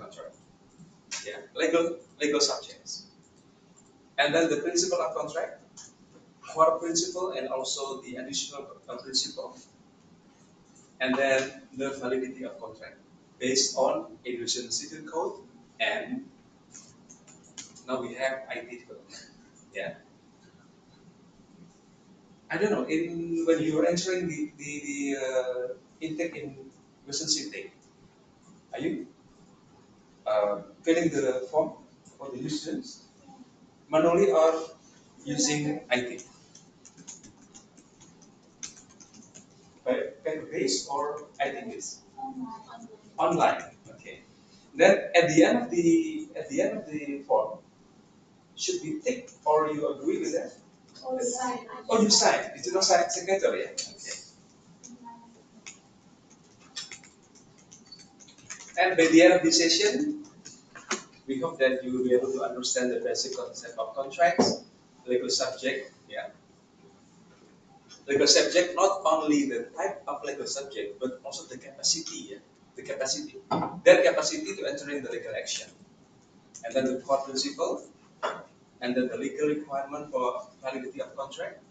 contract. Yeah, legal subjects. And then the principle of contract, core principle, and also the additional principle, and then the validity of contract based on Indonesian Civil Code, and now we have IT development. Yeah. I don't know, when you are entering the intake in Western City, are you filling the form for the new students manually or using IT? Paper based or IT based? Online. Okay. Then at the end of the form, should we tick or you agree with that? Oh, you sign. You do not sign signature, yeah? Okay. And by the end of this session, we hope that you will be able to understand the basic concept of contracts, legal subject, yeah. Legal subject, not only the type of legal subject, but also the capacity, yeah. The capacity. Their capacity to enter in the legal action. And then the core principle, and then the legal requirement for validity of contract.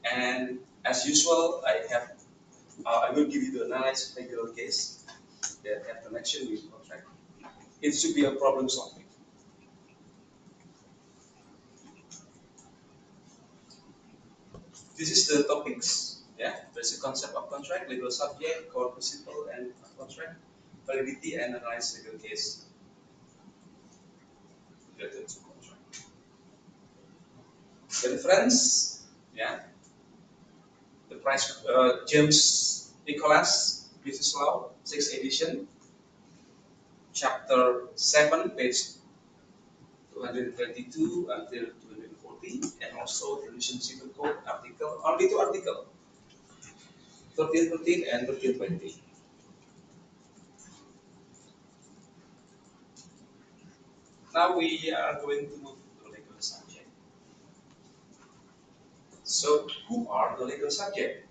And as usual, I will give you the analysis legal case that have connection with contract. It should be a problem solving. This is the topics. Yeah, basic concept of contract, legal subject, core principle, and contract, validity, and analyze legal case related to contract. The reference, yeah, the price, James Nicholas, Business Law, 6th edition, chapter 7, page 222 until 240, and also the Indonesian Civil Code article, only two articles, 1313 and 1320. Now we are going to move to the legal subject. So, who are the legal subject?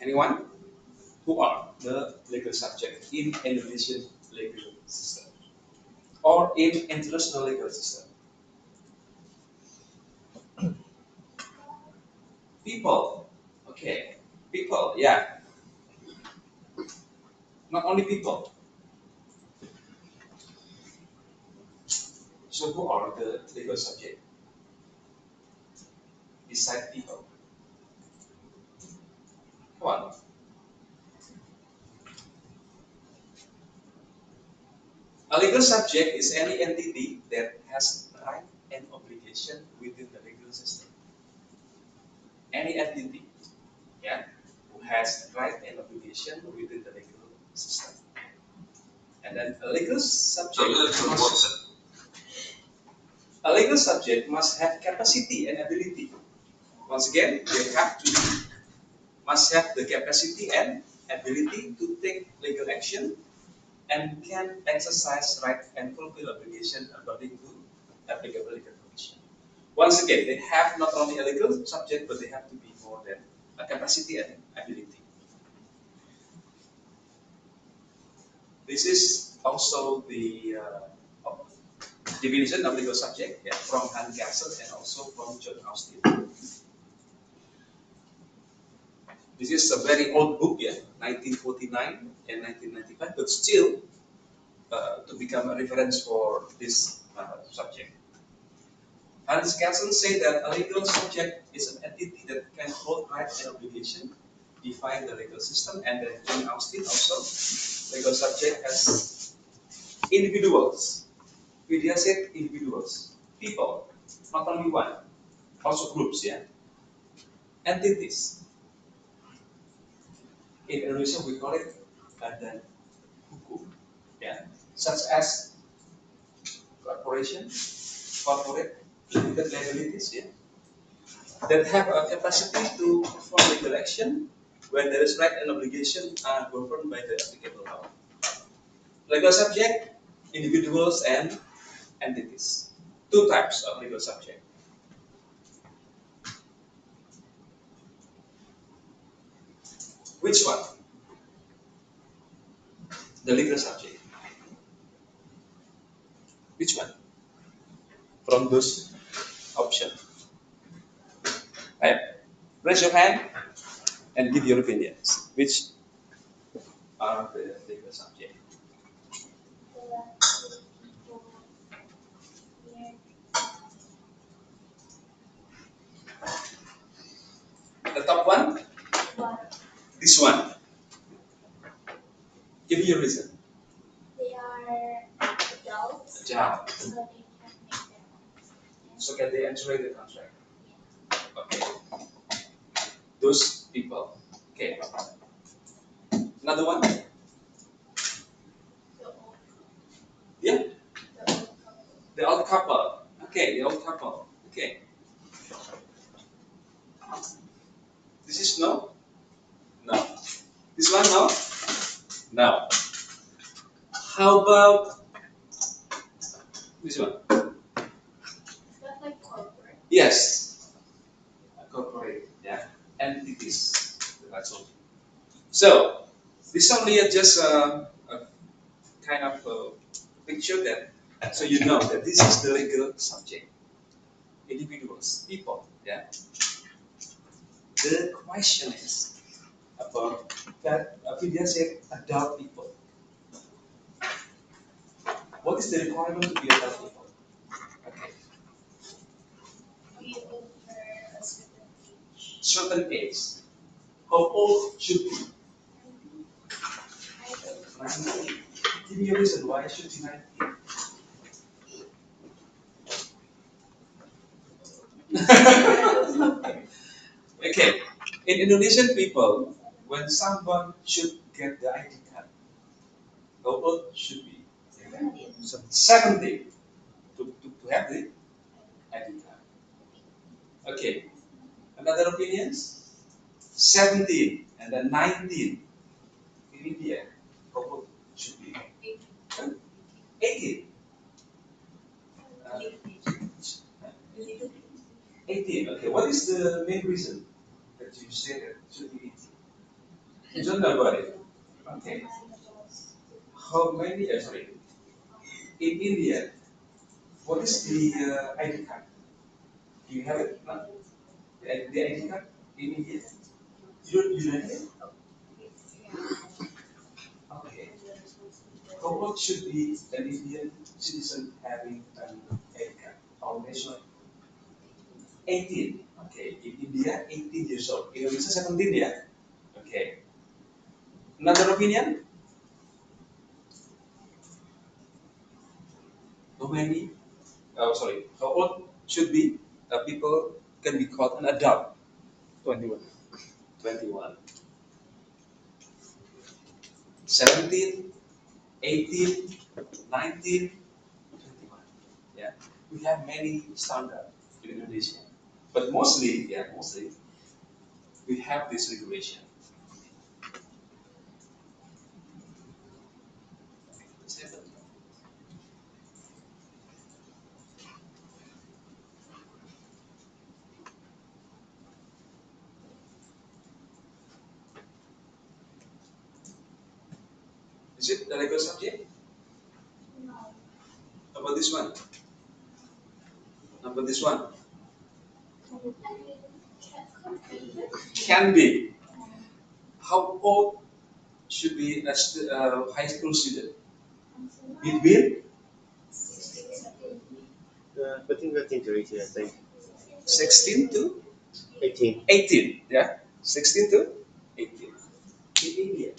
Anyone? Who are the legal subject in Indonesian legal system or in international legal system? People. Okay. People. Yeah. Not only people. So, who are the legal subject beside people? Come on. A legal subject is any entity that has right and obligation within the legal system. Any entity, yeah, who has right and obligation within the legal system. And then a legal subject must have capacity and ability. Once again, must have the capacity and ability to take legal action and can exercise right and fulfill obligation according to applicable legal provision. Once again, they have not only a legal subject, but they have to be more than a capacity and ability. This is also the definition of legal subject, yeah, from Hans Kelsen and also from John Austin. This is a very old book, yeah, 1949 and 1995, but still to become a reference for this subject. Hans Kelsen said that a legal subject is an entity that can hold rights and obligation, define the legal system, and then John Austin also, legal subject as individuals. Vidya said individuals, people, not only one, also groups, yeah, entities. In Indonesia, we call it badan hukum, yeah, such as corporation, corporate, limited liabilities, yeah, that have a capacity to perform legal action when there is right and obligation are governed by the applicable law. Legal subject, individuals and entities. Two types of legal subject. Which one? The legal subject. Which one from those options? Right. Raise your hand and give your opinions. Which are the legal subject? The top one? This one. Give me your reason. They are adults, Adults. so they can make their own. So can they enter the contract? Okay. Those people. Okay. Another one? The old, Yeah. the old couple. The old couple. Okay, the old couple. Okay. This is no? No. This one no? No. How about this one? Is that like corporate? Yes. Corporate. Yeah. Entities. That's all. So this only just a kind of picture that so you know that this is the legal subject. Individuals, people. Yeah. The question is about that Vidya said adult people. What is the requirement to be adult people? Okay. Be over a certain age. Certain age. How old should be? I don't 19. Give me a reason why it should be 19. Okay. In Indonesian people, when someone should get the ID card, how old should be? know. 70 to have the ID card. Okay. Another opinions? 17 and then 19 in India. How old should be? 18. Uh, 18. Okay. What is the main reason that you say that it should be 18? You don't know about it. Okay. How many? Sorry. In India, what is the ID card? Do you have it? No? The ID card in India? You don't have it? Okay. How old should be an Indian citizen having an ID card? Our national 18. Okay. In India, 18 years old. Indonesia 17, yeah? Okay. Another opinion? How many? Oh, sorry. How old should be people can be called an adult? 21. 21. 17, 18, 19, 21. Yeah. We have many standards in Indonesia. But mostly, yeah, mostly, we have this regulation. Is it the legal subject? No. How about this one? How about this one? Can be. How old should be a high school student? Between 14, 15 to 18, I think. 16 to 18. 18. Yeah, 16 to 18. In India,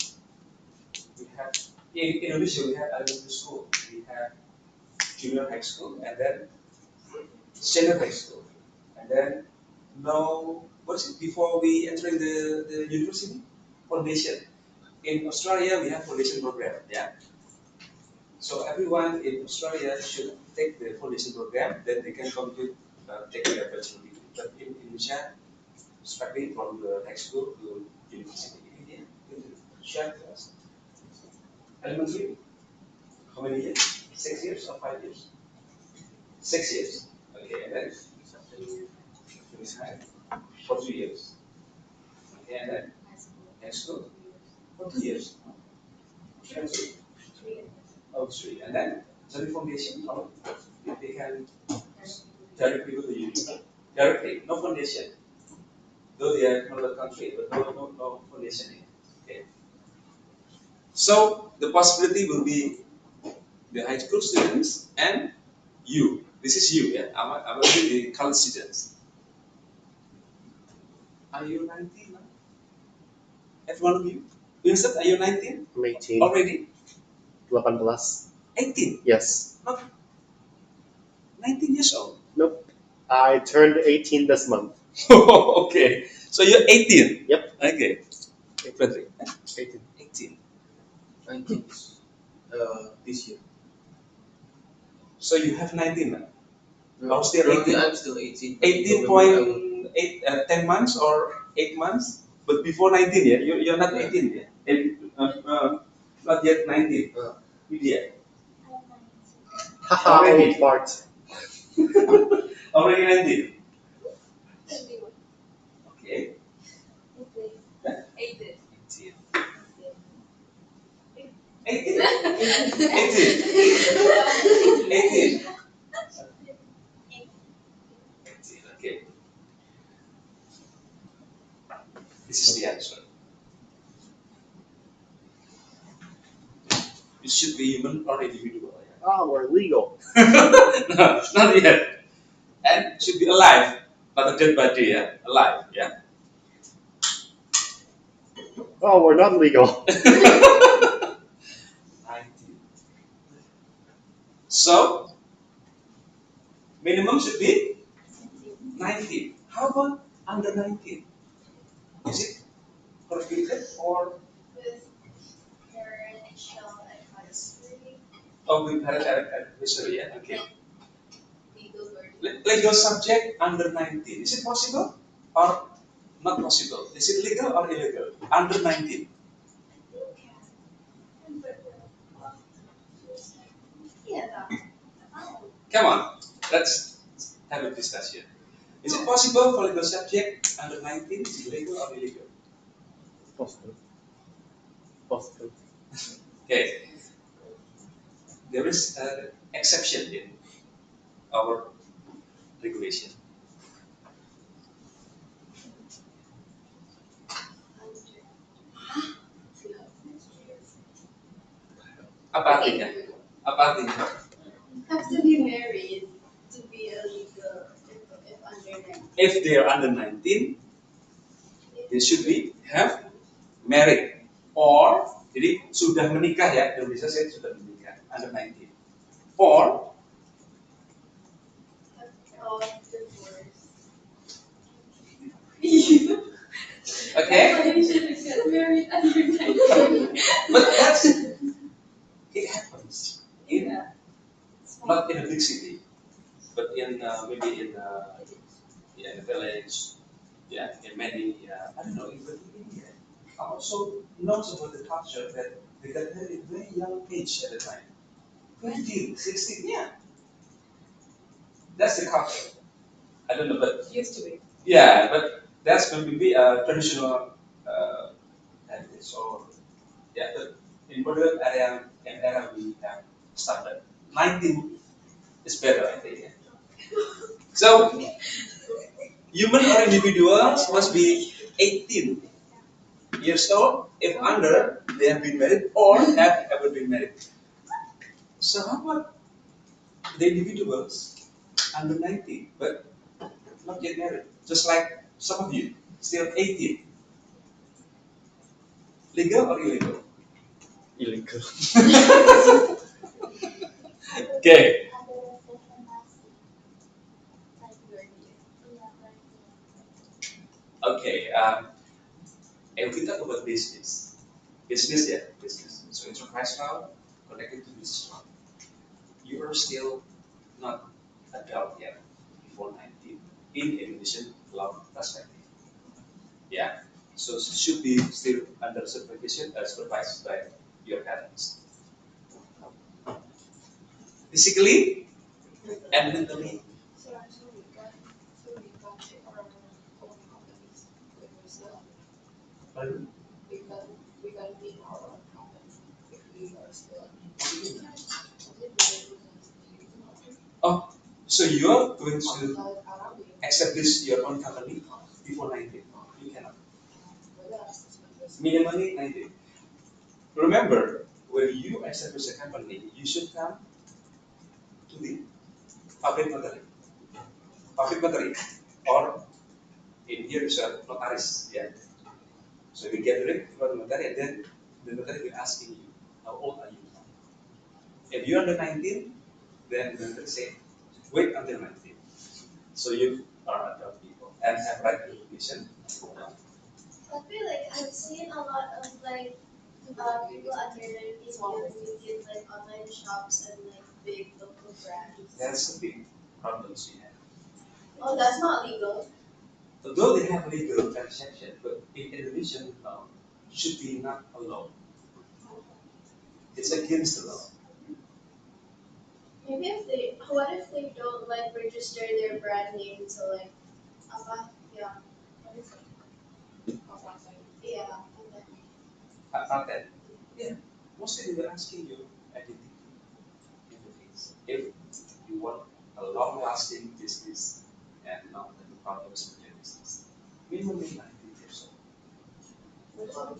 we have in Indonesia we have elementary school, we have junior high school, and then senior high school, and then no, what is it before we entering the university? Foundation. In Australia, we have foundation program. Yeah. So everyone in Australia should take the foundation program, then they can come to take their bachelor degree. But in Indonesia, starting from the high school to university in India, can you share with us? Elementary, how many years? 6 years or 5 years? 6 years. Okay, and then finish high for 2 years. Okay, and then high school for 2 years. And 3. Oh, 3. And then study foundation, or they can directly go to uni. Directly, no foundation. Though they are from the country, but no foundation in it. Okay. So the possibility will be the high school students and you. This is you, yeah. I'm only the college students. Are you 19 now? Every one of you? Vincent, are you 19 I'm 18. already? 18. 18? Yes. Not 19 years old. Nope. I turned 18 this month. Okay. So you're 18? Yep. Okay. Frederick, 18. 18. 19 this year. So you have 19 now? No, Oh, still currently 18? I'm still 18. but in November I will- 18.8, 10 months or 8 months? But before 19, yeah? You're not Yeah. 18 yet? Not yet 19. Yeah. Haha, Already. old fart. Already 19. 21. Okay. 18. 18. 18. 18. 18. Okay. This is the answer. It should be human or individual. Oh, we're legal. No, not yet. And it should be alive, not a dead body, yeah? Alive, yeah? Oh, we're not legal. 19. So, minimum should be 19. How about under 19? Is it prohibited or With parental advisory, with parent advisory? Yeah, okay. legal burden. Legal subject under 19. Is it possible or not possible? Is it legal or illegal? Under 19. Yeah, Come on, let's have a discussion. Is it possible for legal subject under 19? Is it legal or illegal? Possible. Possible. Okay, there is an exception in our regulation. Apa artinya? Apa artinya? have to be married to be a legal if under 19. If they are under 19, they should be have married or jadi sudah menikah ya, Indonesia saya sudah menikah under 19. Or Or divorce. okay, You should get married under 19. but that's it happens in Yeah. not in a big city, but in maybe in yeah, in a village, yeah, in many I don't know, even in India. I also knows about the culture that they got married at very young age at the time. 15, 16, yeah. That's the culture. I don't know, but Used to be. yeah, but that's going to be a traditional heritage. So yeah, but in modern era we have standard. 19 is better, I think. Yeah. So human or individuals must be 18 years old if under they have been married or have ever been married. So how about the individuals under 19 but not yet married? Just like some of you, still 18. Legal or illegal? Illegal. Okay. Okay. And we talk about business. Business, yeah, business. So enterprise law connected to business law. You are still not adult yet before 19 in Indonesian law perspective. Yeah. So should be still under supervision, supervised by your parents. Physically and mentally. So actually, we can check our own companies with ourselves. Pardon? We can be our own company if we are still. So you are going to establish your own company before 19. You cannot. Minimally 19. Remember, when you establish a company, you should come to the public notary. Public notary. Or in here is a notaris. Yeah. So you get rid from the notary, and then the notary will asking you, how old are you now? If you're under 19, then the notary say, wait until 19. So you are adult people and have right to recognition. I feel like I've seen a lot of like people under 19 doing like online shops and like big local brands. That's a big problem we have. Oh, that's not legal. Although they have legal transaction, but in Indonesian law, should be not allowed. It's against the law. Maybe if they, what if they don't like register their brand name to like, apa, yeah, what is it? Yeah. Patent. Yeah. Mostly they were asking you identity in the case. If you want a long-lasting business and not the problems with your business, minimum 19 years old.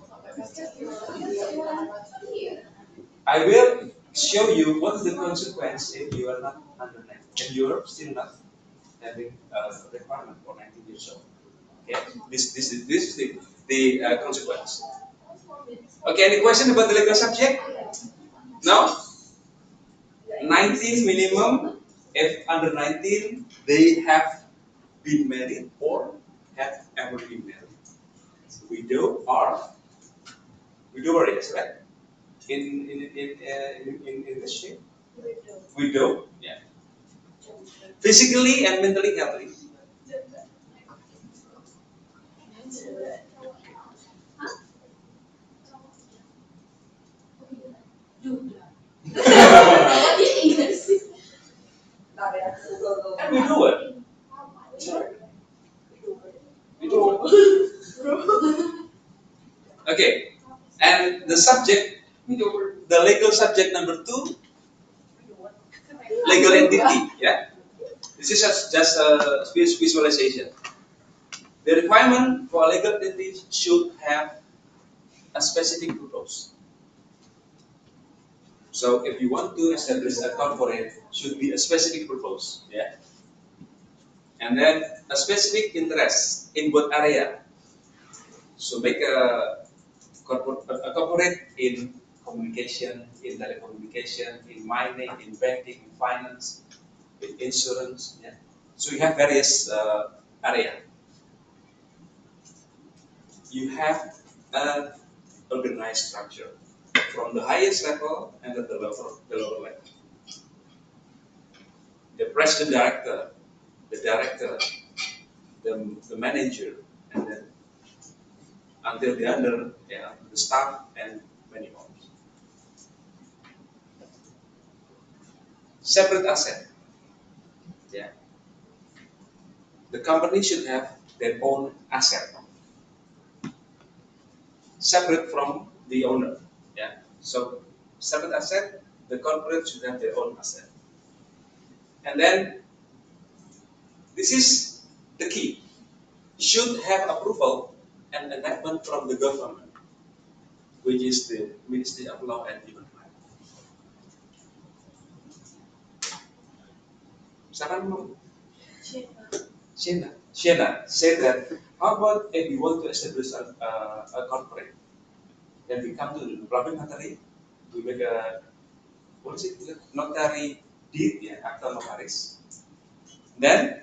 I will show you what is the consequence if you are not under 19, if you are still not having a requirement for 19 years old. Okay, this is the consequence. Okay, any question about the legal subject? No? 19 minimum. If under 19, they have been married or have ever been married. Widow or widowers, right? In this shape? Widow, yeah. Physically and mentally healthy. What do you think? Widower. Okay, and the subject, the legal subject number 2, legal entity. Yeah, this is just a visualization. The requirement for a legal entity should have a specific purpose. So if you want to establish a corporate, should be a specific purpose. Yeah, and then a specific interest in what area. So make a corporate in communication, in telecommunication, in mining, in banking, in finance, in insurance. Yeah. So you have various area. You have an organized structure from the highest level and at the lower level. The president director, the director, the manager, and then until the under, yeah, the staff and many more. Separate asset. Yeah. The company should have their own asset, separate from the owner. Yeah. So separate asset, the corporate should have their own asset. And then this is the key. Should have approval and enactment from the government, which is the Ministry of Law and Human Rights. Siapa nama? Shena said that, how about if you want to establish a corporate? Then we come to the public notary, we make a, what is it? Notary deed, yeah, acta notaris. Then,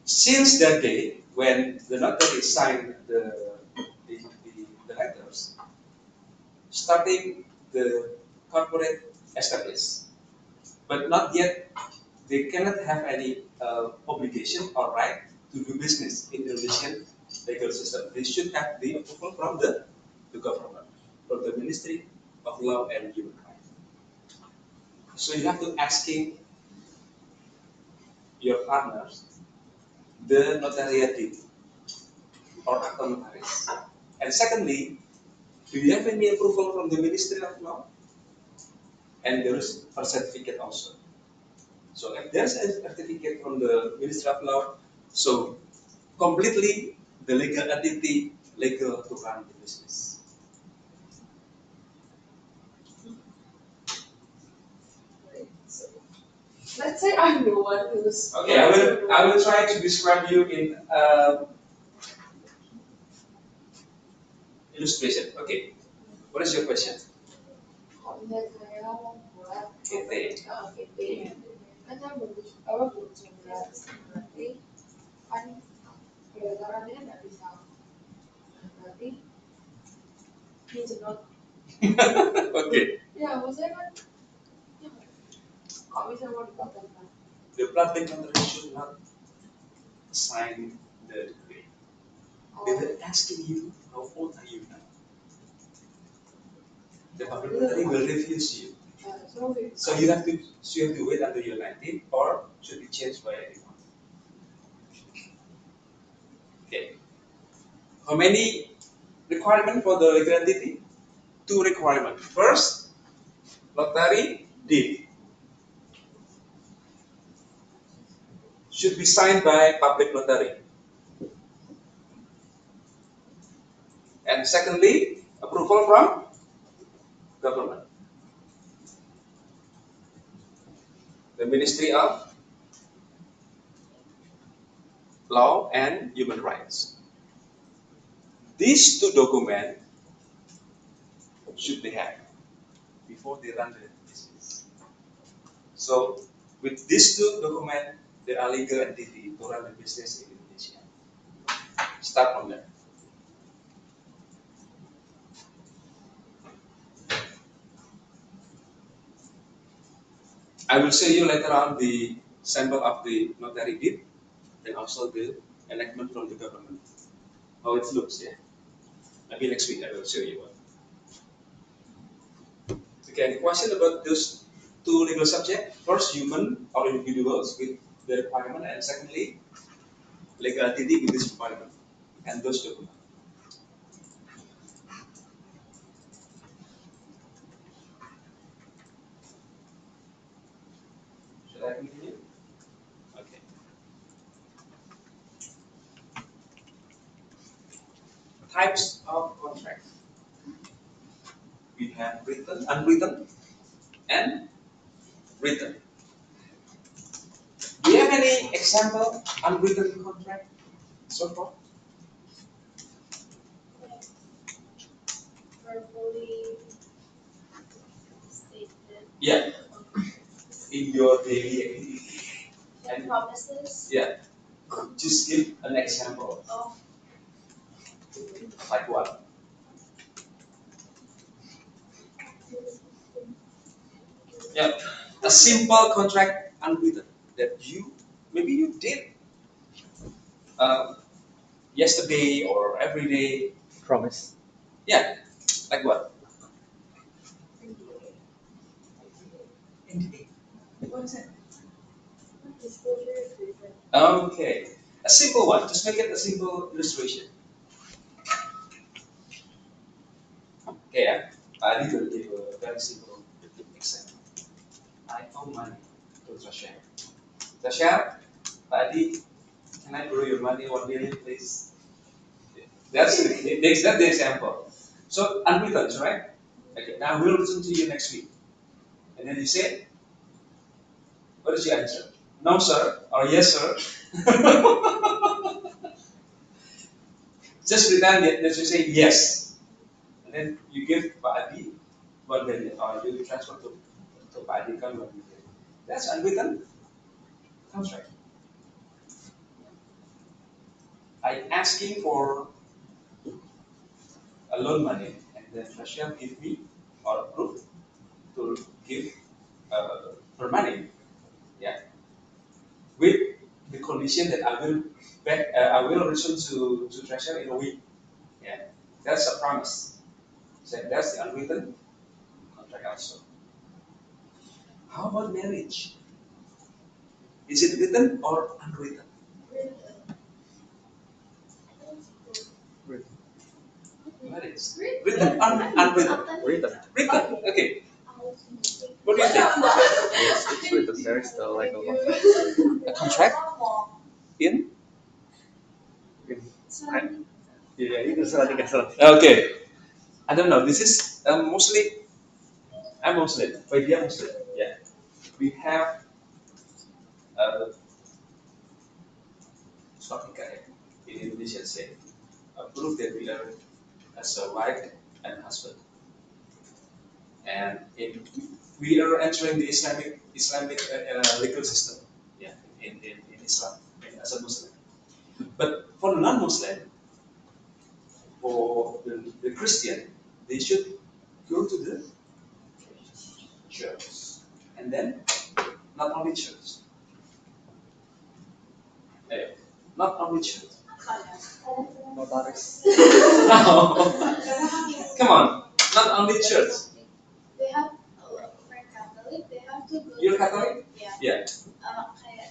since that day, when the notary signed the letters, starting the corporate established, but not yet, they cannot have any obligation or right to do business in the Indonesian legal system. They should have the approval from the government, from the Ministry of Law and Human Rights. So you have to asking your partners the notarial deed or acta notaris. And secondly, do you have any approval from the Ministry of Law? And there is a certificate also. So if there's a certificate from the Ministry of Law, so completely the legal entity legal to run the business. Right. So let's say I'm the one who's. Okay, I will try to describe you in illustration. Okay, what is your question? Kalau misalnya saya membuat PT. PT, kan saya belum coba berarti kan berdasarkannya nggak bisa. Berarti pinjam. Okay, Ya, maksudnya kan ya, kalau misalnya mau dipatentkan. the public notary should not sign the decree. They will asking you, how old are you now? The public notary will refuse you. So you have to wait until you're 19 or should be changed by anyone. Okay. How many requirements for the legal entity? 2 requirements. First, notary deed should be signed by public notary. And secondly, approval from government. The Ministry of Law and Human Rights. These 2 documents should they have before they run the business. So with these 2 documents, they are legal entity to run the business in Indonesia. Start from there. I will show you later on the sample of the notary deed and also the enactment from the government. How it looks, yeah. Maybe next week I will show you one. Okay, any question about those 2 legal subjects? First, human or individuals with the requirement, and secondly, legal entity with this requirement and those documents. Should I continue? Okay. Types of contract. We have written, unwritten, and written. Do you have any example unwritten contract so far? Verbally stated. Yeah, in your daily activity. And promises Yeah, just give an example. of Like what? Yeah, a simple contract unwritten that you maybe you did uh, yesterday or every day. Promise. Yeah, like what? NDA. What is that? Disclosure agreement. Okay, a simple one. Just make it a simple illustration. Okay, I need to give a very simple example. I owe money to Trashare. Trashare, Adi, can I borrow your money 1 million, please? That's the example. So unwritten, right? Okay, now we'll listen to you next week. And then you say, what is your answer? No, sir, or yes, sir. Just pretend that you say yes. And then you give Pak Adi 1 million, or you transfer to Pak Adi 1 million. That's unwritten contract. I asking for a loan money, and then Russia give me or approve to give her money. Yeah, with the condition that I will return to treasure in a week. Yeah, that's a promise. So that's the unwritten contract also. How about marriage? Is it written or unwritten? Marriage. Written or unwritten? Written. Written. Okay. What do you think? Yes, it's written. there is the legal A contract in? Yeah, itu salah tiga salah. Okay. I don't know. This is mostly I'm Muslim. But we are Muslim. Yeah. We have suatu nikah in Indonesia say proof that we are as a wife and husband. And we are entering the Islamic legal system. Yeah. In Islam as a Muslim. But for the non-Muslim, for the Christian, they should go to the church. And then, not only church. Eh, not only church. Notaris. No. Come on, not only church. They have, for Catholic, they have to go. You're Catholic? Yeah. Yeah.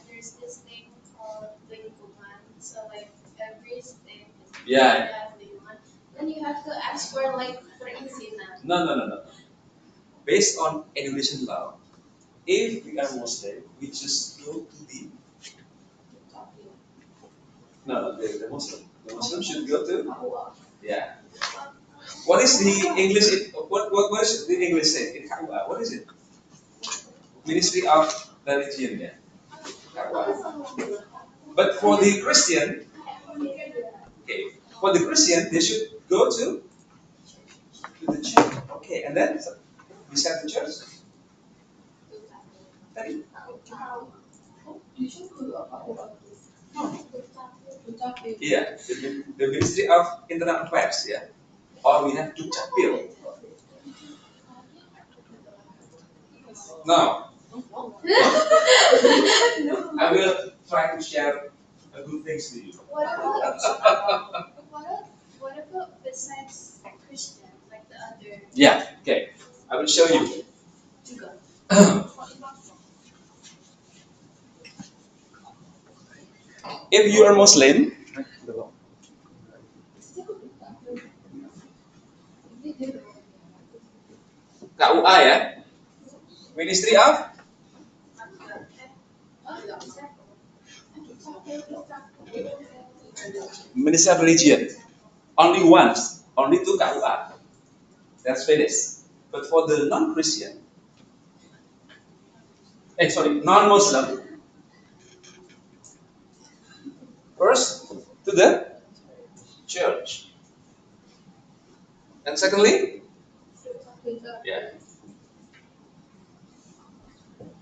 There's this thing called lingkungan. So like every state Yeah. have lingkungan. Then you have to ask for like perizinan. No. Based on Indonesian law, if we are Muslim, we just go to the the Muslim. The Muslim should go to yeah. What is the English? What is the English say? In KUA, what is it? Ministry of Religion, yeah. KUA. But for the Christian, okay, for the Christian, they should go to the church. Okay, and then beside the church, tadi. Yeah, the Ministry of Internal Affairs, yeah. Or we have to Dukcapil. Now, I will try to share good things to you. What about besides Christian, like the other? Yeah, okay. I will show you. If you are Muslim, KUA ya, Ministry of Ministry of Religion. Only once, only to KUA. That's finished. But for the non-Christian, non-Muslim, first to the church. And secondly, yeah,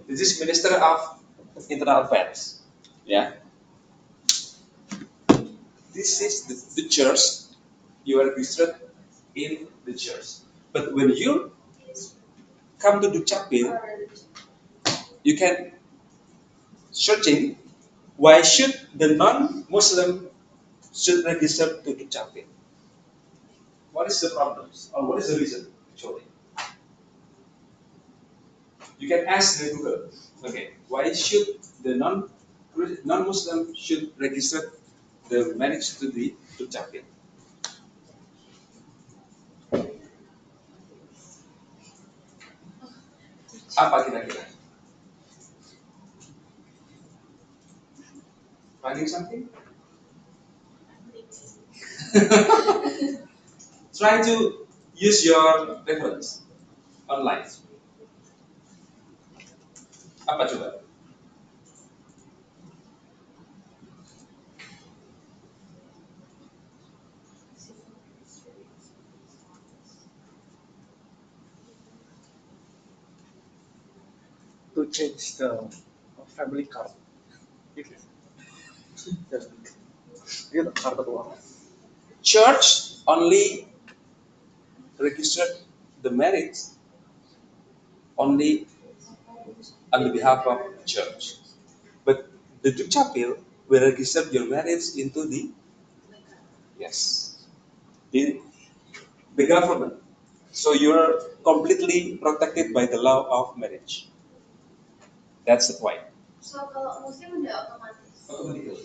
this is Minister of Internal Affairs. Yeah, this is the church. You are registered in the church. But when you come to the chapel, you can searching why should the non-Muslim should register to the chapel. What is the problem or what is the reason actually? You can ask the Google. Okay, why should the non-Muslim should register the marriage to the to chapel? Apa kira-kira? Finding something? Try to use your reference online. Apa coba? To change the family card. Gitu, kartu keluarga. Church only registered the marriage only on the behalf of church. But the Dukcapil will register your marriage into the yes in the government. So you're completely protected by the law of marriage. That's the point. So kalau Muslim udah otomatis. Automatically.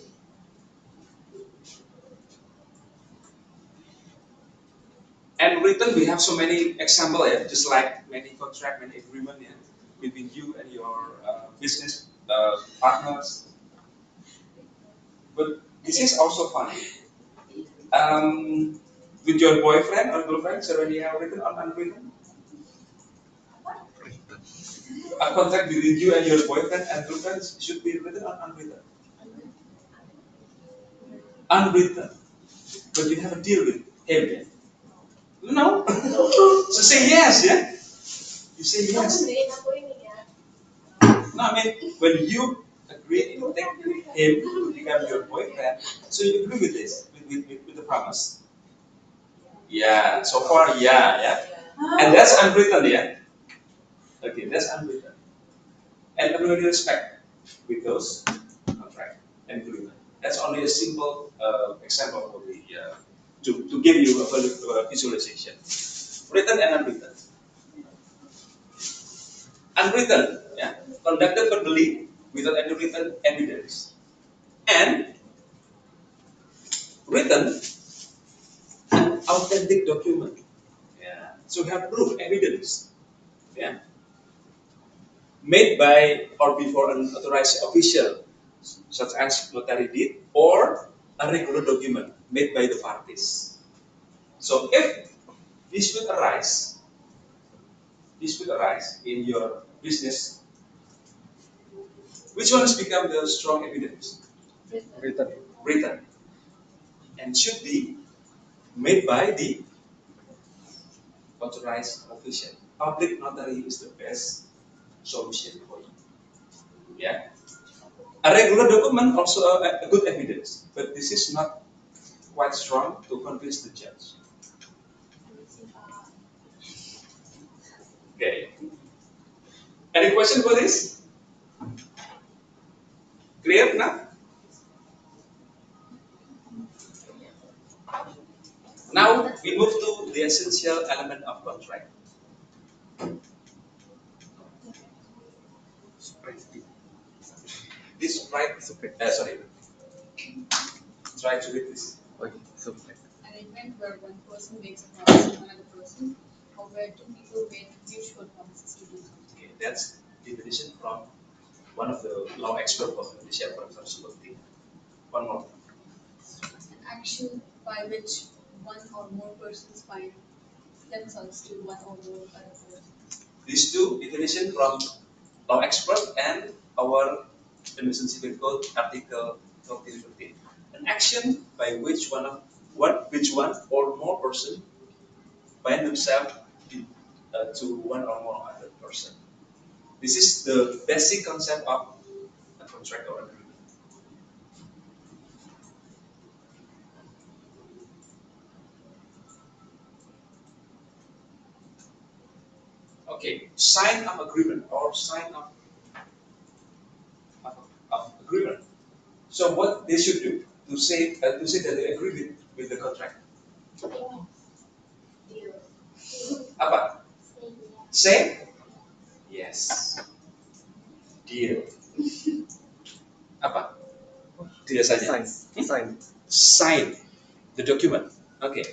And written we have so many example, yeah, just like many contract, many agreement, yeah. between you and your business partners. But this is also funny. With your boyfriend or girlfriend, is already written or unwritten? A contract between you and your boyfriend and girlfriend should be written or unwritten? Unwritten. But you have a deal with him, yeah? No? So say yes, yeah? You say yes. No, I mean, when you agree to take him to become your boyfriend, so you agree with this, with the promise. Yeah, so far, yeah. And that's unwritten, yeah? Okay, that's unwritten. And community respect with those contract and agreement. That's only a simple example for the to give you a visualization. Written and unwritten. Unwritten, yeah, conducted verbally without any written evidence. And written, an authentic document. Yeah. So we have proof, evidence. Yeah. Made by or before an authorized official, such as notary deed or a regular document made by the parties. So if dispute arise, in your business, which one has become the strong evidence? Written. Written, and should be made by the authorized official. Public notary is the best solution for you. Yeah. A regular document also a good evidence, but this is not quite strong to convince the judge. Okay. Any question for this? Clear now? Now we move to the essential element of contract. This right, sorry, try to read this. Okay, super. Arrangement where one person makes a promise to another person, or where two people make mutual promises to do something. Okay, that's definition from one of the law experts of Indonesia, Professor Subakti. One more. An action by which one or more persons bind themselves to one or more other persons. These two definition from law expert and our Indonesian Civil Code Article 1315. An action by which one or more person bind themselves to one or more other person. This is the basic concept of a contract or agreement. Okay, sign of agreement or sign of agreement. So what they should do to say that they agree with the contract. Apa? Say yes. Deal. Apa? Biasanya. Sign. Sign. Sign the document. Okay.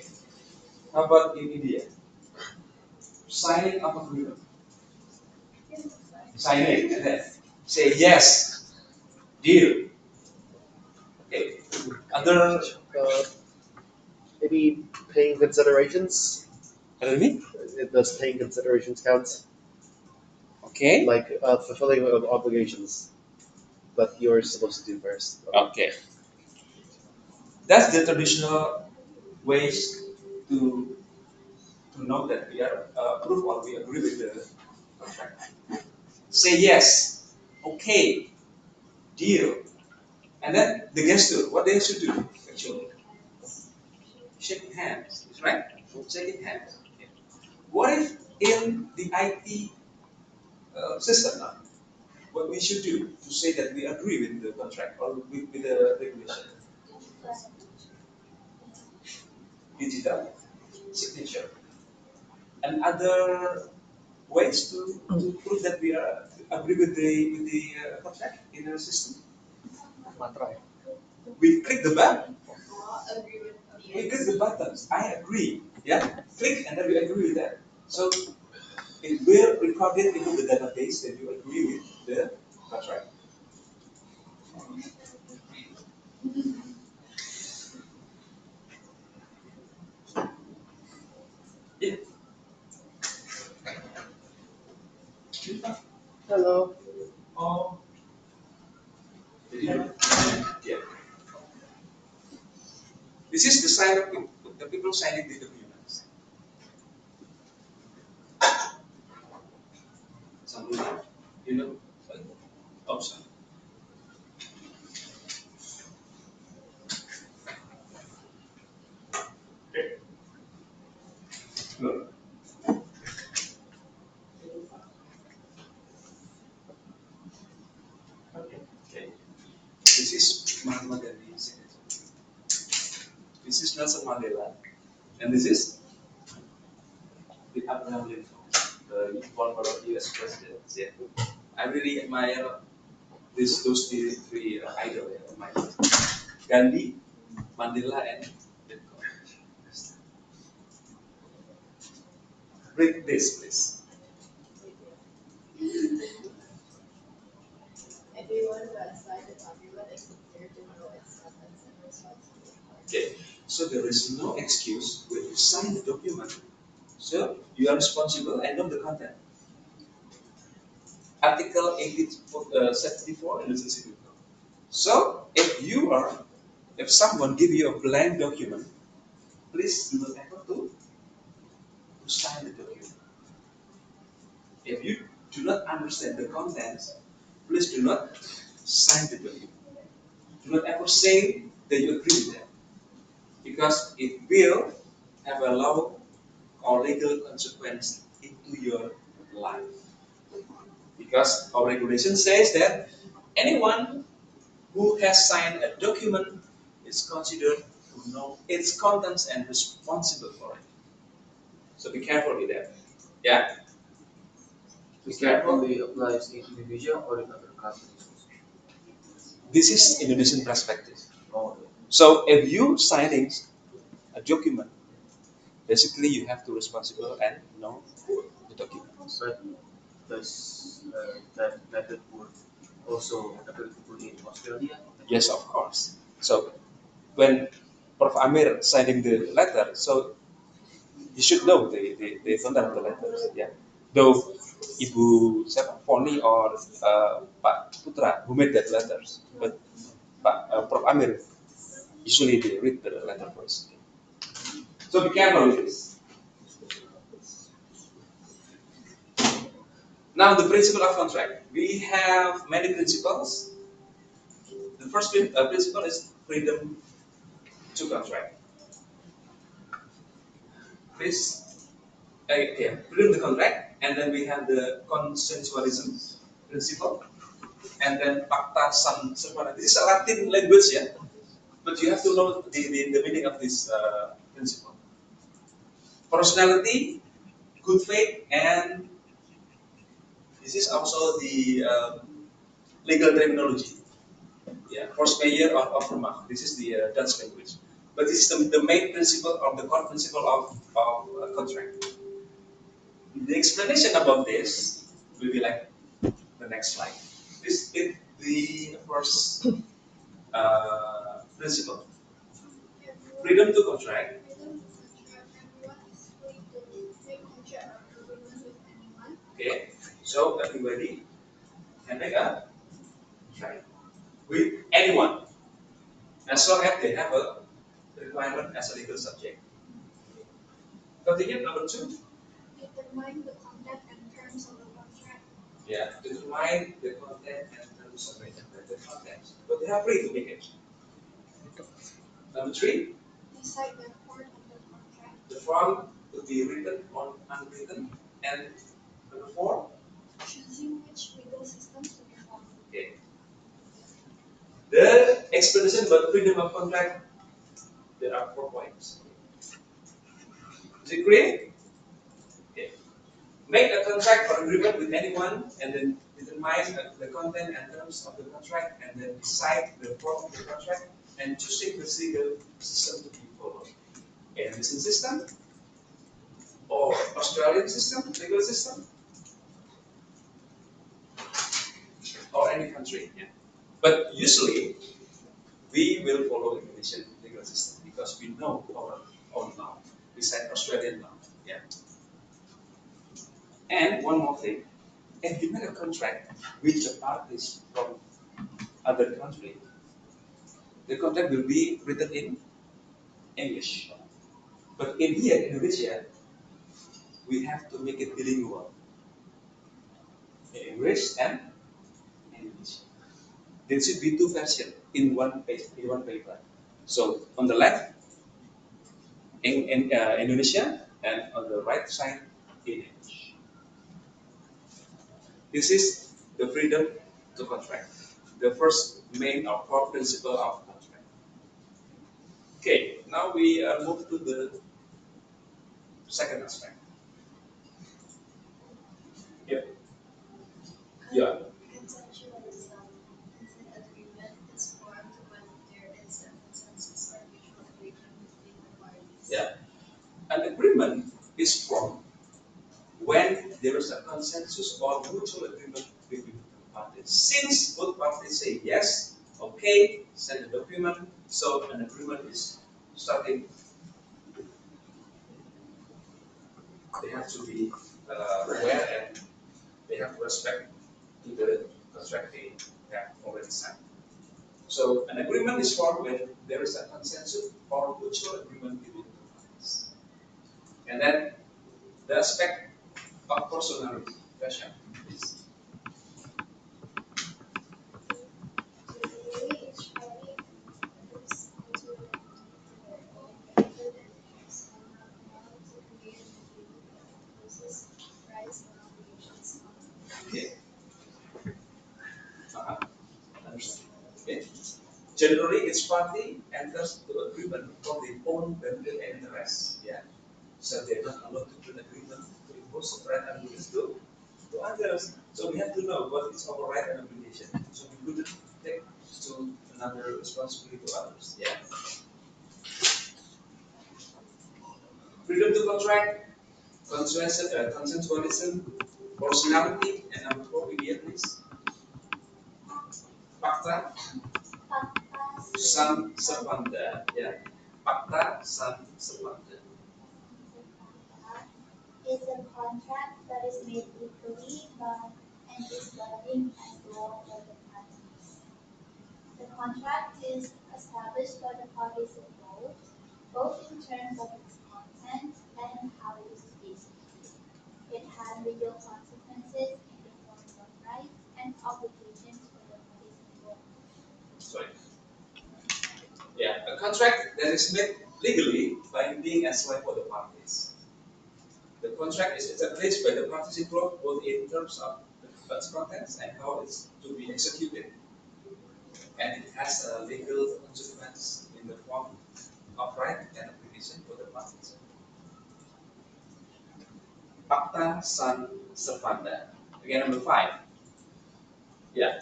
How about in India? Signing of agreement. Sign it. And then say yes. Deal. Okay. Other. Maybe paying considerations. What do you mean? Does paying considerations count? Okay. Like fulfilling of obligations that you're supposed to do first. Okay. That's the traditional ways to know that we are approve or we agree with the contract. Say yes. Okay. Deal. And then the gesture, what they should do actually? Shaking hands, right? Shaking hands. Okay. What if in the IT system now, what we should do to say that we agree with the contract or with the regulation? Digital signature. And other ways to prove that we are agree with the contract in the system. Mantra. We click the button. Agree with We click the buttons. I agree. Yeah. Click and then we agree with that. So it will record it into the database that you agree with the contract. Yeah. Hello. Oh. Yeah. This is the sign of the people signing the documents. Something like, you know, option. No. Okay. This is Mahatma Gandhi signature. This is Nelson Mandela, and this is the Abraham Lincoln, the former U.S. president. Yeah. I really admire those three idols of mine: Gandhi, Mandela, and Lincoln. Read this, please. Anyone who has signed a document is prepared to know its contents and responsibility. Okay. So there is no excuse when you sign the document. So you are responsible and know the content. Article 74 in the Civil Code. So if someone give you a blank document, please do not ever to sign the document. If you do not understand the contents, please do not sign the document. Do not ever say that you agree with them, because it will have a law or legal consequence into your life. Because our regulation says that anyone who has signed a document is considered to know its contents and responsible for it. So be careful with that. Yeah. Is that only applies in Indonesia or in other countries? This is Indonesian perspective. Oh, So if you signing a document, basically you have to responsible and know the document. but does that method work also applicable in Australia? Yes, of course. So when Prof. Amir signing the letter, so you should know the content of the letters. Yeah. Though Ibu siapa Foni or Pak Putra who made that letters, but Prof. Amir usually they read the letter first. So be careful with this. Now the principle of contract. We have many principles. The first principle is freedom to contract. Please, okay, freedom to contract, and then we have the consensualism principle, and then pacta sunt servanda. This is a Latin language, yeah, but you have to know the meaning of this principle. Personality, good faith, and this is also the legal terminology. Yeah, force majeure or overmacht. This is the Dutch language. But this is the main principle or the core principle of contract. The explanation about this will be like the next slide. This is the first principle. Freedom to contract. Everyone is free to make contract or agreement with anyone. Okay, so everybody can make a contract with anyone as long as they have a requirement as a legal subject. Continue number 2. Determine the content and terms of the contract. Yeah, determine the content and terms of the content. But they are free to make it. Number 3, Decide the part of the contract. the form will be written or unwritten. And number 4, Choosing which legal system to perform. okay. The explanation about freedom of contract, there are 4 points. Is it clear? Okay. Make a contract or agreement with anyone and then determine the content and terms of the contract and then decide the form of the contract and choosing the legal system to be followed. Anderson system or Australian system, legal system, for any country. Yeah. But usually we will follow Indonesian legal system because we know our own law besides Australian law. Yeah. And one more thing, if you make a contract with the parties from other country, the contract will be written in English. But in here, in Indonesia, we have to make it bilingual in English and English. There should be two versions in one page, in one paper. So on the left, in Indonesia, and on the right side, in English. This is the freedom to contract, the first main or core principle of contract. Okay, now we move to the second aspect. Yeah. Yeah. Consensualism consent agreement is formed when there is a consensus or mutual agreement between the parties. Yeah. An agreement is formed when there is a consensus or mutual agreement between the parties. Since both parties say yes, okay, send a document, so an agreement is starting. They have to be aware and they have to respect to the contract they have already signed. So an agreement is formed when there is a consensus or mutual agreement between the parties. And then the aspect of personality, question is Usually, each party enters into an agreement for their own benefit and interests and not allowed to create an agreement that imposes rights and obligations on them. okay. Understand. Okay. Generally, each party enters into agreement for their own benefit and interest. Yeah. So they're not allowed to do an agreement to impose right and obligations to others. So we have to know what is our right and obligation. So we couldn't take to another responsibility to others. Yeah. Freedom to contract, consensualism, personality, and number four, immediate please. Fakta, san servanda. Yeah. Fakta, san servanda. Is a contract that is made legally by and is binding as law for the parties. The contract is established by the parties involved, both in terms of its content and how it is to be executed. It has legal consequences in the forms of rights and obligations for the parties involved. Sorry. Yeah, a contract that is made legally binding as well for the parties. The contract is established by the parties involved both in terms of its contents and how it's to be executed. And it has a legal consequence in the form of right and obligation for the parties. Pacta sunt servanda. Again, number five. Yeah.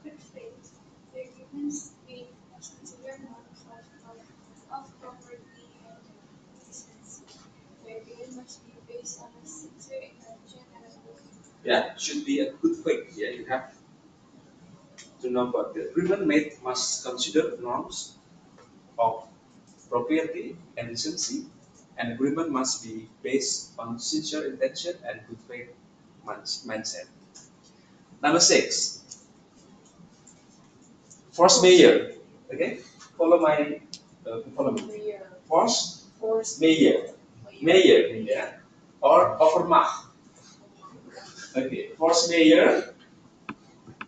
Good faith. The agreements being considered not of property and decency. The agreement must be based on a sincere intention and a good Yeah, should be a good faith. Yeah, you have to know about the agreement made must consider norms of propriety and decency. An agreement must be based on sincere intention and good faith mindset. Number six, force majeure. Okay, follow me. Force majeure, majeure, yeah, or overmacht. Okay, force majeure.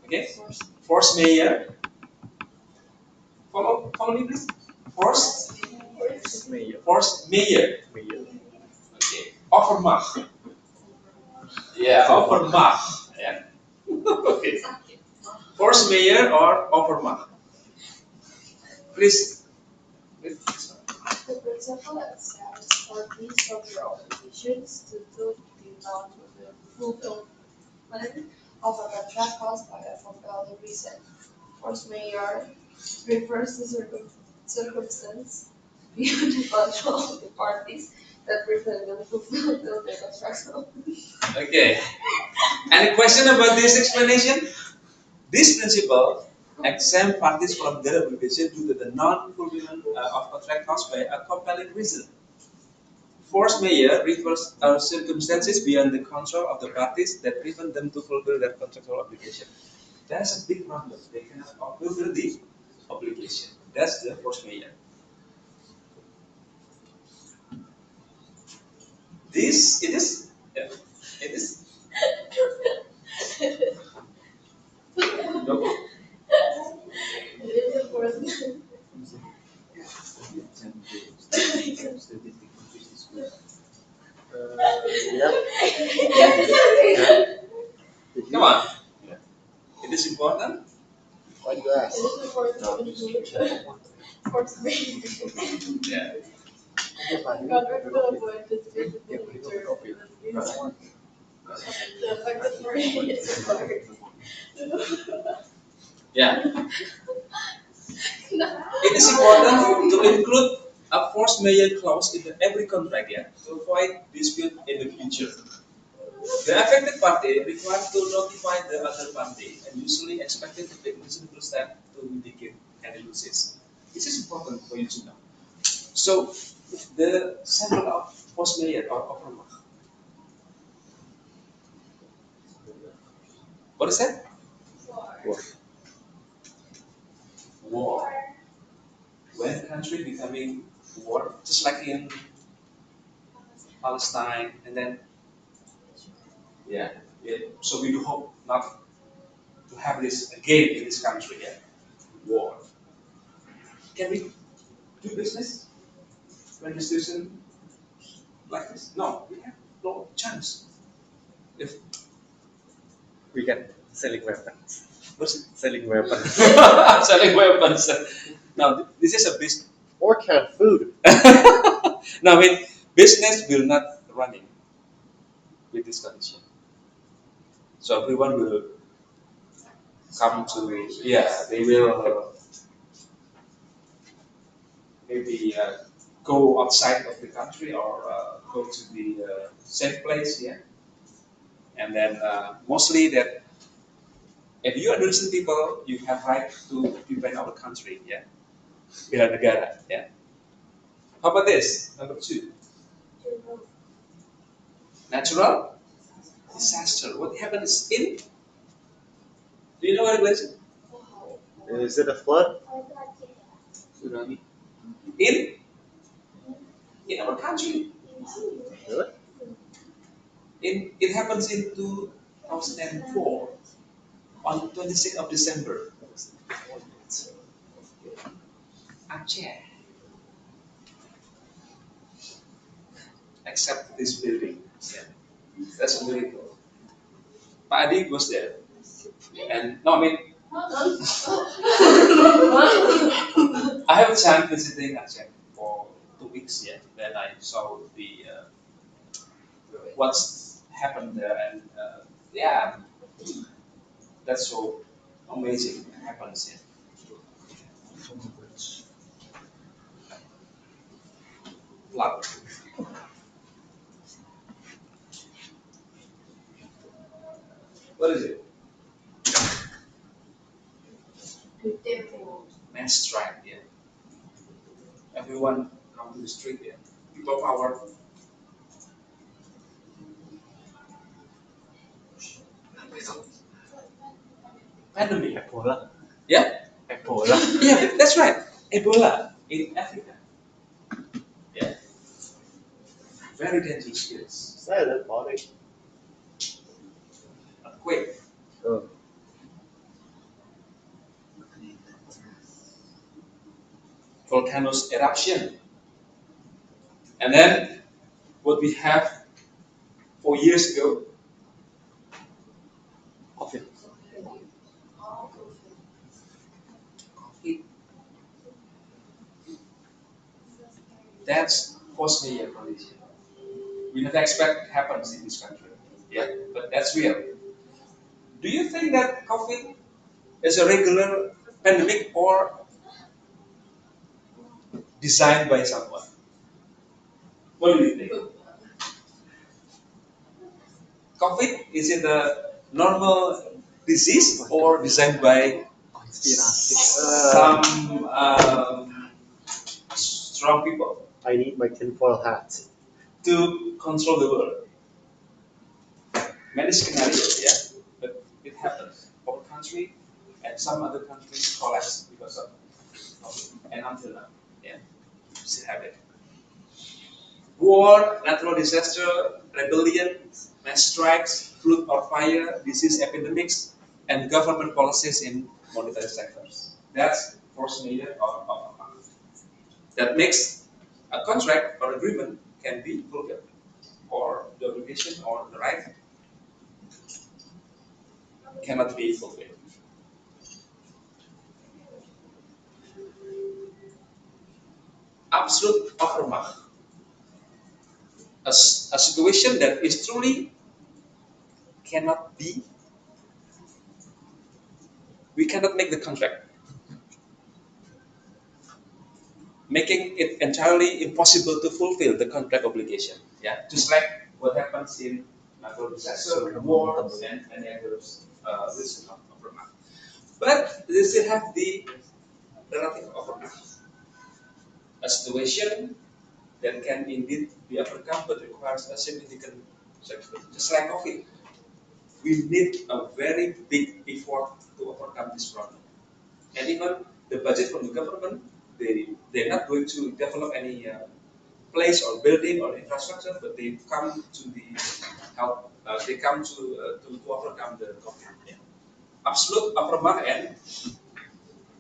Okay, force majeure. Follow me, please. Force, Mayor. force majeure. Mayor. Okay, overmacht. Yeah, overmacht. Yeah. Okay. Force majeure or overmacht. Please. Please. The principle establishes parties from their obligations to do the amount of the fulfillment of a contract caused by a compelling reason. Force majeure refers to circumstance beyond the control of the parties that prevent them to fulfill their contractual. Okay. Any question about this explanation? This principle exempt parties from their obligation due to the non-fulfillment of contract caused by a compelling reason. Force majeure refers to circumstances beyond the control of the parties that prevent them to fulfill their contractual obligation. That's a big problem. They cannot fulfill the obligation. That's the force majeure. This it is. Yeah, it is. No. It is important. Come on. It is important. Why do you ask? It is important to include force majeure. Yeah. Contract will avoid disability terms and the affected party is required. Yeah. It is important to include a force majeure clause in every contract, yeah, to avoid dispute in the future. The affected party required to notify the other party and usually expected to take reasonable steps to mitigate any losses. This is important for you to know. So, the sample of force majeure or overwork. What is that? War. When a country becoming war, just like in Palestine, and then yeah, so we do hope not to have this again in this country. Yeah, war. Can we do business when the situation like this? No, we have no chance. If We can selling weapons. what's it? Selling weapons. Selling weapons. Now this is a business. Or canned food. Now, I mean, business will not running with this condition. So everyone will come to, yeah, they will maybe go outside of the country or go to the safe place, yeah. And then mostly that if you are innocent people, you have right to defend our country, yeah. Bela negara, yeah. How about this? Number 2, natural disaster. What happens in? Do you know what it is? Is it a flood? Tsunami. In our country. Really? It happens in 2004 on 26th of December. Aceh. Except this building. Yeah. That's a miracle. Pak Adi was there. And no, I mean, I have a chance visiting Aceh for 2 weeks. Yeah. Then I saw the what's happened there, and yeah, that's so amazing. Happens here. Flood. What is it? Mass strike. Yeah. Everyone come to the street. Yeah. People power. Pandemic. Ebola. Yeah. Ebola. Yeah, that's right. Ebola in Africa. Yeah. Very dangerous case. Is that a body? Earthquake. Oh. Volcanoes eruption. And then what we have 4 years ago, COVID. that's force majeure condition. We never expect happens in this country. Yeah, but that's real. Do you think that COVID is a regular pandemic or designed by someone? What do you think? COVID is it a normal disease or designed by Konspirasi. some strong people I need my tinfoil hat. to control the world. Many scenarios, yeah, but it happens. Our country and some other countries collapse because of and until now, yeah, still have it. War, natural disaster, rebellion, mass strikes, flood or fire, disease epidemics, and government policies in monetary sectors. That's force major of that makes a contract or agreement can be fulfilled, or the obligation or the right cannot be fulfilled. Absolute aftermath. A situation that is truly cannot be, we cannot make the contract, making it entirely impossible to fulfill the contract obligation. Yeah, just like what happens in natural disaster, war, and any other risk of aftermath. But they still have the relative aftermath. A situation that can indeed be overcome but requires a significant sacrifice. Just like COVID, we need a very big effort to overcome this problem. And even the budget from the government, they're not going to develop any place or building or infrastructure, but they come to the help. They come to overcome the COVID. Yeah. Absolute aftermath and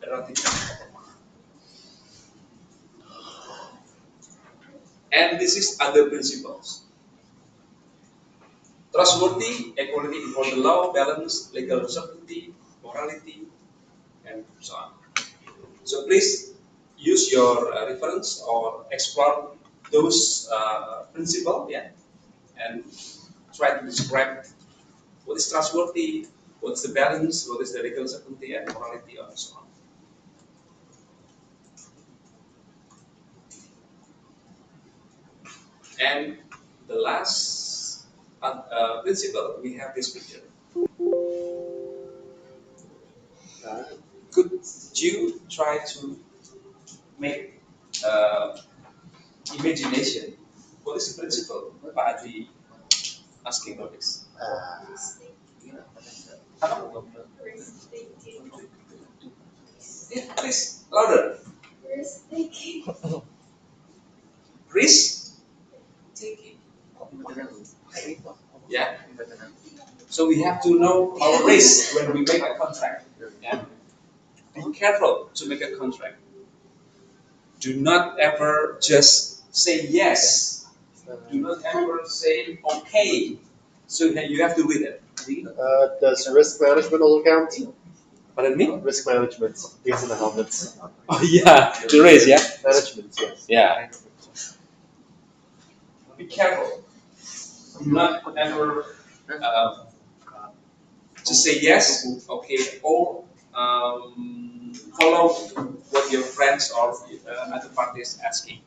relative aftermath. And this is other principles. Trustworthy, equality before the law, balance, legal certainty, morality, and so on. So please use your reference or explore those principles, yeah, and try to describe what is trustworthy, what's the balance, what is the legal certainty and morality, and so on. And the last principle, we have this picture. Could you try to make imagination? What is the principle? Pak Adi asking for this. Yeah, please, louder. Risk taking. Risk taking. Yeah. So we have to know our risk when we make a contract. Yeah. Be careful to make a contract. Do not ever just say yes. Do not ever say okay. So you have to read it. Does risk management also count? Pardon me? Risk management, things in the helmets. Oh yeah, the risk, yeah. Management, yes. Yeah. Be careful. Do not ever just say yes, okay, or follow what your friends or other parties asking.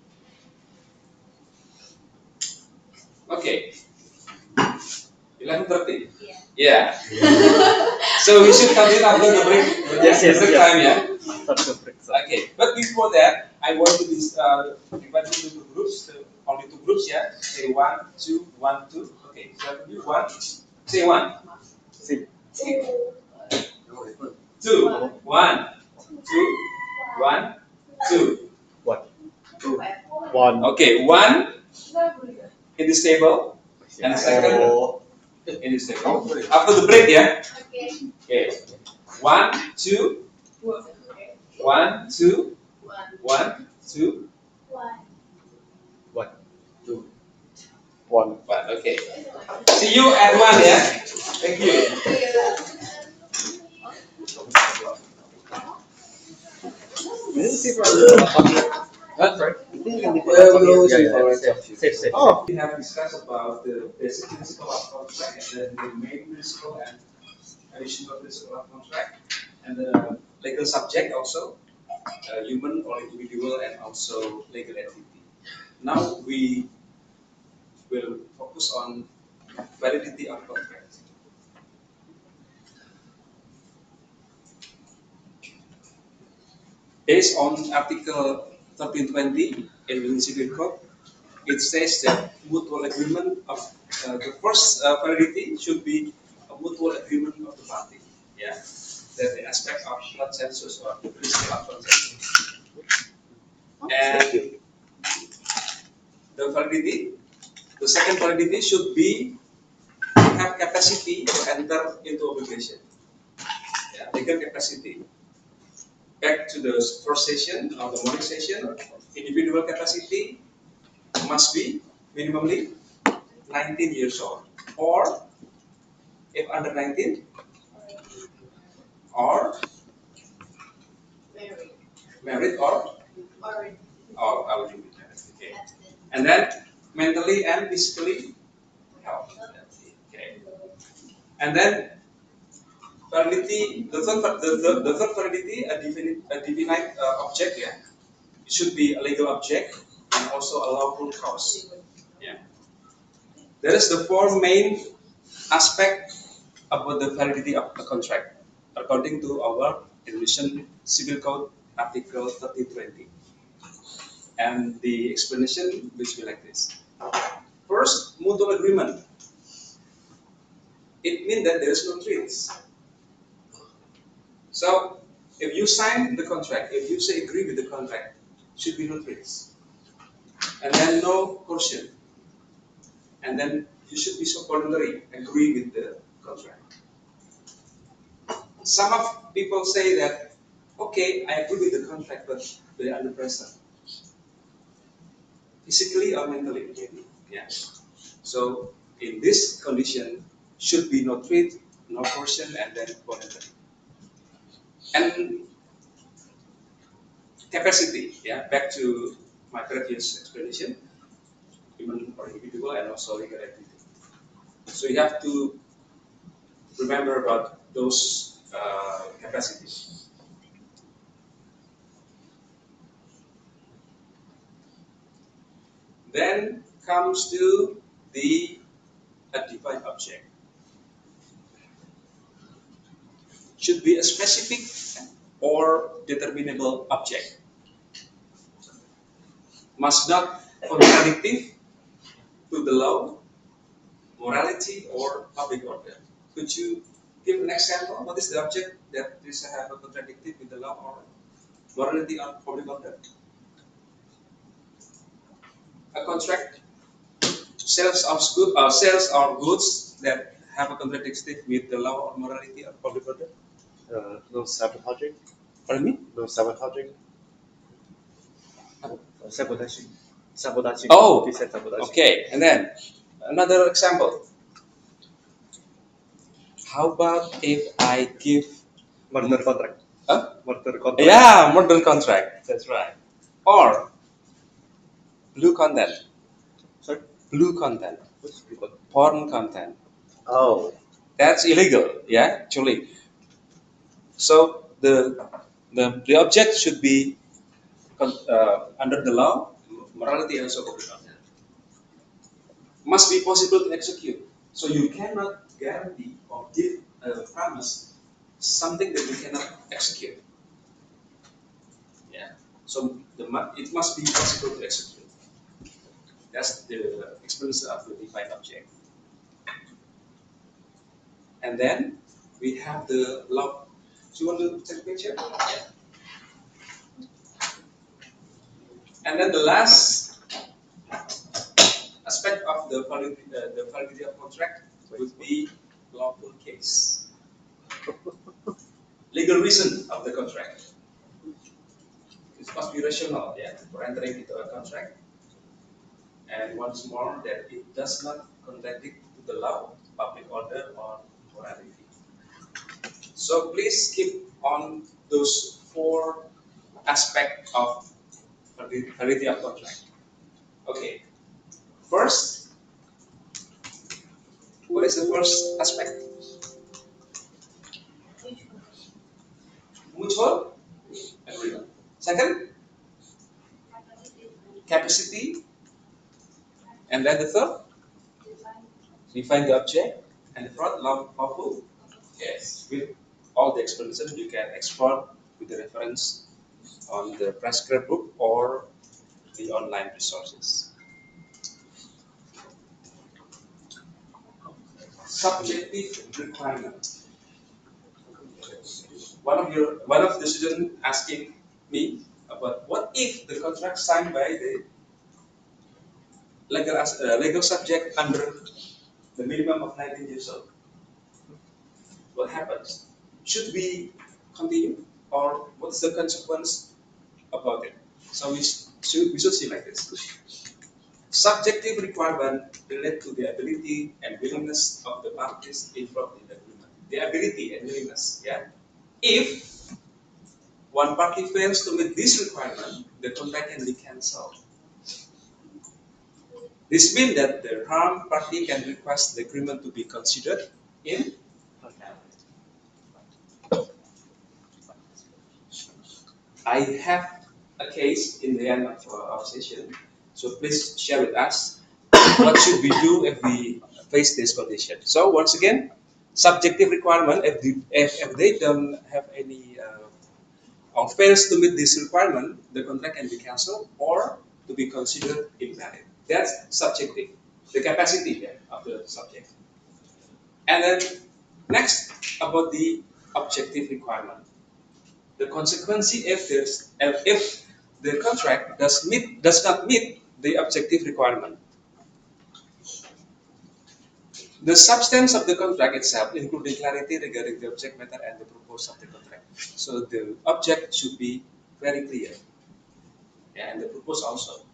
Okay, 11:30. Yeah. So we should continue after the break. Yes, yes, the yes. time, yeah. After the break. Okay, but before that, I want to divide into two groups, only two groups, yeah. Say 1, 2, 1, 2. Okay, so you 1. Say 1. See. 2, 1, 2, 1, 2. What? One. Okay, 1 in this table, and second in this table. After the break, yeah. Okay. Okay. 1, 2, 1, 2, 1, 2, One. One. 1. Okay. See you at 1, yeah. Thank you. What? Sorry? Safe, safe. Oh. We have discussed about the basic principle of contract and then the main principle and additional principle of contract and the legal subject also, human or individual and also legal entity. Now we will focus on validity of contract. Based on Article 1320 in Civil Code, it says that mutual agreement of the first validity should be a mutual agreement of the party. Yeah, that the aspect of consensus or the principle of consensus. And the validity, the second validity should be have capacity to enter into obligation. Yeah, legal capacity. Back to the first session or the morning session, individual capacity must be minimally 19 years old, or if under 19, or Married. married or Already. already married. Okay. And then mentally and physically healthy. Okay. And then validity, the third validity, a definite object, yeah, it should be a legal object and also a lawful cause. Yeah. There is the four main aspect about the validity of a contract according to our Indonesian Civil Code Article 1320. And the explanation will be like this. First, mutual agreement. It means that there is no treaties. So, if you sign the contract, if you say agree with the contract, should be no treaties. And then no coercion. And then you should be so voluntary, agree with the contract. Some of people say that, okay, I agree with the contract, but they are under pressure, physically or mentally. Yeah. So in this condition, should be no threat, no coercion, and then voluntary. And capacity, yeah, back to my previous explanation, human or individual, and also legal entity. So you have to remember about those capacities. Then comes to the defined object. Should be a specific or determinable object. Must not contradictive to the law, morality, or public order. Could you give an example? What is the object that is have a contradictive with the law or morality or public order? A contract sales or goods that have a contradictive with the law or morality or public order. No sabotaging. Pardon me? No sabotaging. Sabotaging. Sabotaging. Oh, He said sabotaging. okay. And then another example. How about if I give Murder contract. Huh? Murder contract. Yeah, modern contract. That's right. Or blue content. Sorry? Blue content. What's blue contract? Porn content. Oh. That's illegal. Yeah, actually. So the object should be under the law, morality and so public order. Must be possible to execute. So you cannot guarantee or give a promise something that you cannot execute. Yeah. So it must be possible to execute. That's the explanation of the defined object. And then we have the law. Do you want to take a picture? Yeah. And then the last aspect of the validity of contract would be lawful case. Legal reason of the contract. It must be rational, yeah, for entering into a contract. And once more, that it does not contradict to the law, public order, or morality. So please keep on those four aspects of validity of contract. Okay. First, what is the first aspect? Mutual agreement. Second, capacity. And then the third, define the object. And the fourth, lawful. Yes. With all the explanation you can explore with the reference on the prescribed book or the online resources. Subjective requirement. One of the students asking me about what if the contract signed by the legal subject under the minimum of 19 years old. What happens? Should we continue, or what's the consequence about it? So we should see like this. Subjective requirement relate to the ability and willingness of the parties involved in the agreement. The ability and willingness, yeah. If one party fails to meet this requirement, the contract can be cancelled. This means that the harmed party can request the agreement to be considered in. I have a case in the end of our session, so please share with us what should we do if we face this condition. So once again, subjective requirement, if they don't have any or fails to meet this requirement, the contract can be cancelled or to be considered invalid. That's subjective, the capacity of the subject. And then next about the objective requirement. The consequence if the contract does not meet the objective requirement. The substance of the contract itself, including clarity regarding the object matter and the purpose of the contract. So the object should be very clear, yeah, and the purpose also.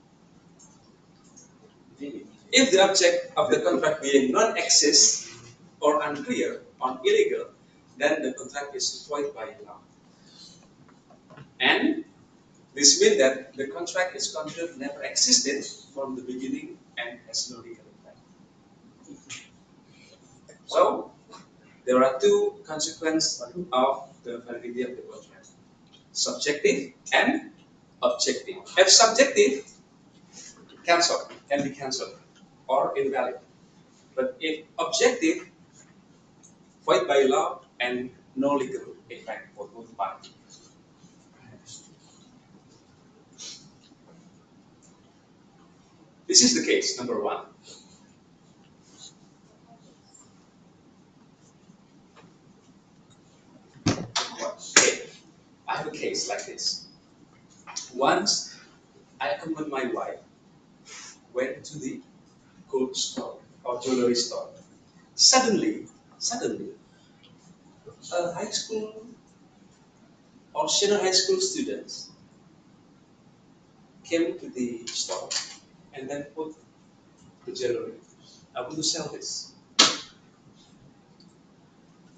If the object of the contract being non-exist or unclear or illegal, then the contract is void by law. And this means that the contract is considered never existed from the beginning and has no legal effect. So there are two consequences of the validity of the contract: subjective and objective. If subjective, can be cancelled or invalid. But if objective, void by law and no legal effect for both parties. This is the case number one. Okay, I have a case like this. Once I accompanied my wife, went to the gold store or jewelry store. Suddenly, a high school or senior high school students came to the store and then put the jewelry. I want to sell this.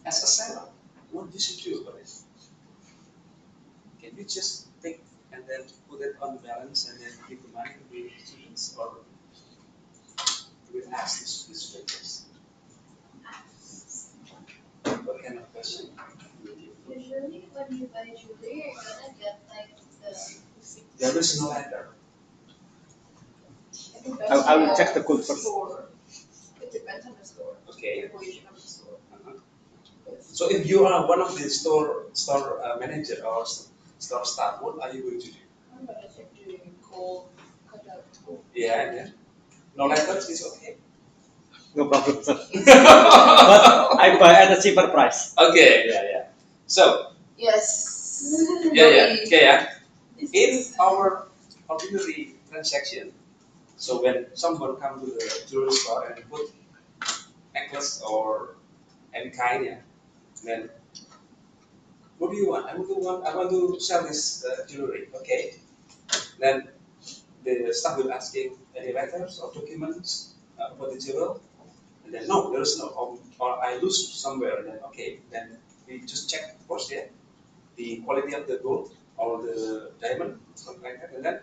As a seller, what you should do about it? Can you just take and then put it on the balance and then give the money to the students, or we ask these students? What kind of question? Usually when you buy jewelry, you're gonna get like the. There is no letter. It depends I will on check the code first. store. It depends on the store. Okay. The position of the store. Uh-huh. So if you are one of the store manager or store staff, what are you going to do? I'm gonna check the gold cutout. Yeah. No letters is okay. No problem, sir. But I buy at a cheaper price. Okay. Yeah. So Yes. yeah. This In is- our ordinary transaction, so when someone come to the jewelry store and put necklace or any kind, yeah, then what do you want? I want to sell this jewelry. Okay. Then the staff will asking any letters or documents about the jewelry, and then no, there is no, or I lose somewhere. Then okay, then we just check first, yeah, the quality of the gold or the diamond, something like that, and then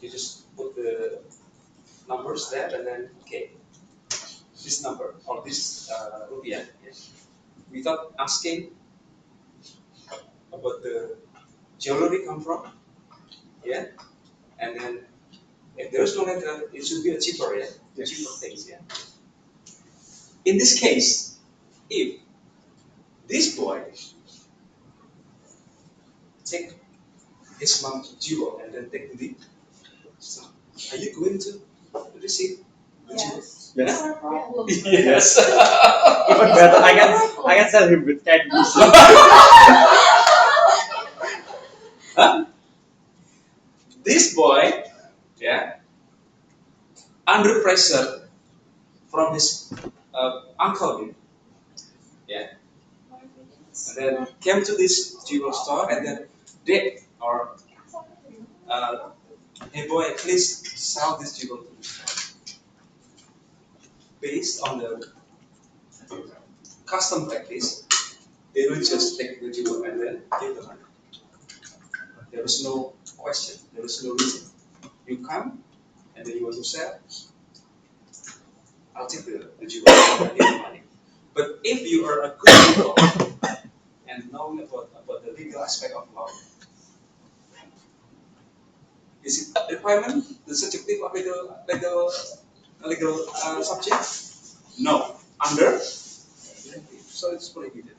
you just put the numbers there, and then okay, this number or this rupiah, yeah, without asking about the jewelry come from, yeah, and then if there is no letter, it should be a cheaper, yeah, Yes. cheaper things, yeah. In this case, if this boy take his mom jewel and then take the son. Are you going to receive the jewel? Yes. No problem. Yes. Even better, I can sell him with candies. Huh? This boy, yeah, under pressure from his uncle, yeah, and then came to this jewel store and then they or hey boy, please sell this jewel to me. Based on the custom practice, they will just take the jewel and then give the money. There is no question, there is no reason. You come and then you want to sell, I'll take the jewel and give the money. But if you are a good legal and knowing about the legal aspect of law, is it a requirement, the subjective of legal subject? No. Under? So it's prohibited.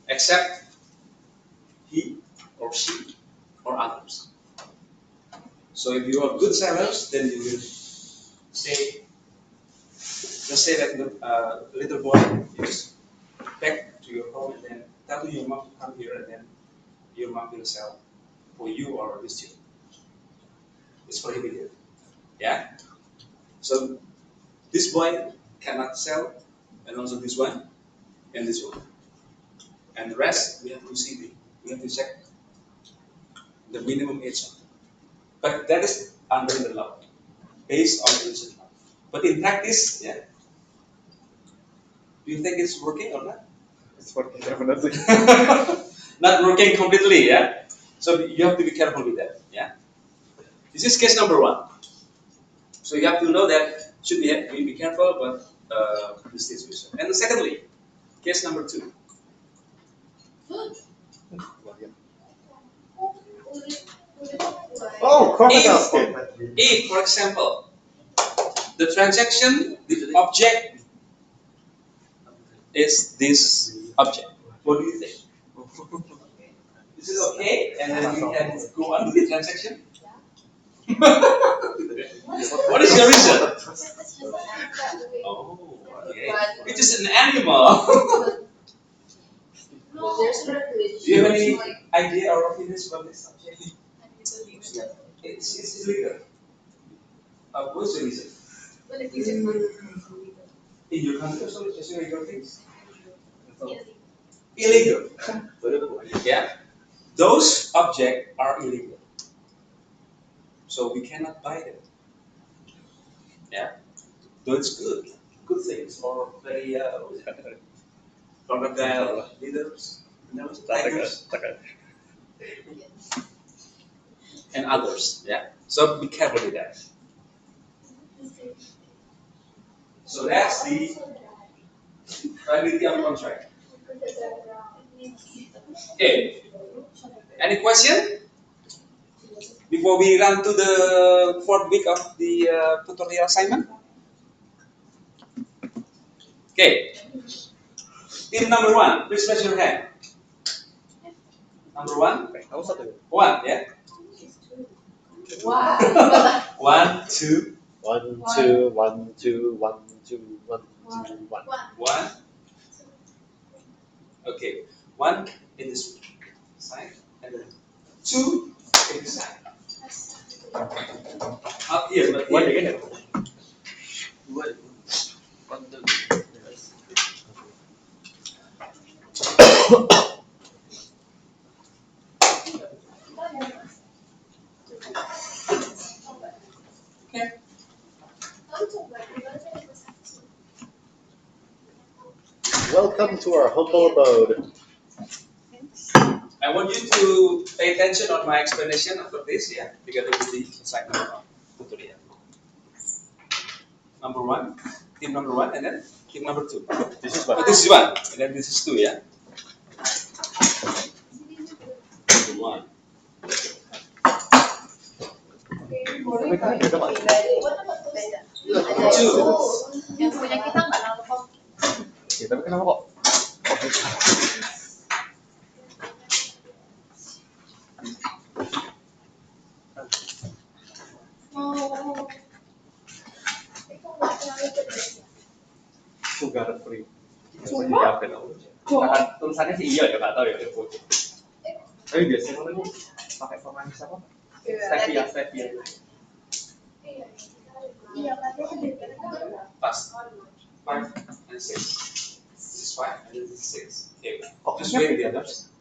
Except he or she or others. So if you are good sellers, then you will say, just say that the little boy is back to your home and then tell your mom to come here and then your mom will sell for you or this child. It's prohibited. Yeah? So this boy cannot sell and also this one and this one. And the rest we have to see, we have to check the minimum age. But that is under the law, based on the religion law. But in practice, yeah, do you think it's working or not? It's working definitely. Not working completely, yeah. So you have to be careful with that, yeah. This is case number one. So you have to know that should be careful, but this is reason. And secondly, case number two. Oh, crocodile If, skin. if, for example, the transaction, the object is this object, what do you think? Is it okay? And then we can go on with the transaction? What is your reason? Oh, okay. It is an animal. There's a regulation. Do you have any idea or opinions about this subject? It's illegal. What's the reason? But if you can In your country, also, it's illegal things? Illegal. Yeah. Those objects are illegal. So we cannot buy them. Yeah. Though it's good. Good things or very crocodile leaders, tigers, and others. Yeah. So be careful with that. So that's the validity of contract. Okay. Any question? Before we run to the fourth week of the tutorial assignment? Okay. Team number one, please raise your hand. Number one? One, yeah? Wow. 1, 2, 1, 2, 1, 2, 1, 2, 1, 2, 1. 1. Okay. 1 in this side, and then 2 in this side. Up here, but One here. again. Okay. Welcome to our humble abode. I want you to pay attention on my explanation after this, yeah, together with the assignment of tutorial. Number one, team number one, and then team number two. This is Oh, what. this is one, and then this is two, yeah. Number one. yang punya kita nggak nangkep. Ya, tapi kenapa kok? Siapin dong. Nah, tulisannya sih iya ya, nggak tahu ya. Tapi biasanya orang ini pakai formalis apa? Stevia, stevia. Iya, katanya Pas. 5 and 6. This is 5 and this is 6. Okay. Just wait the others.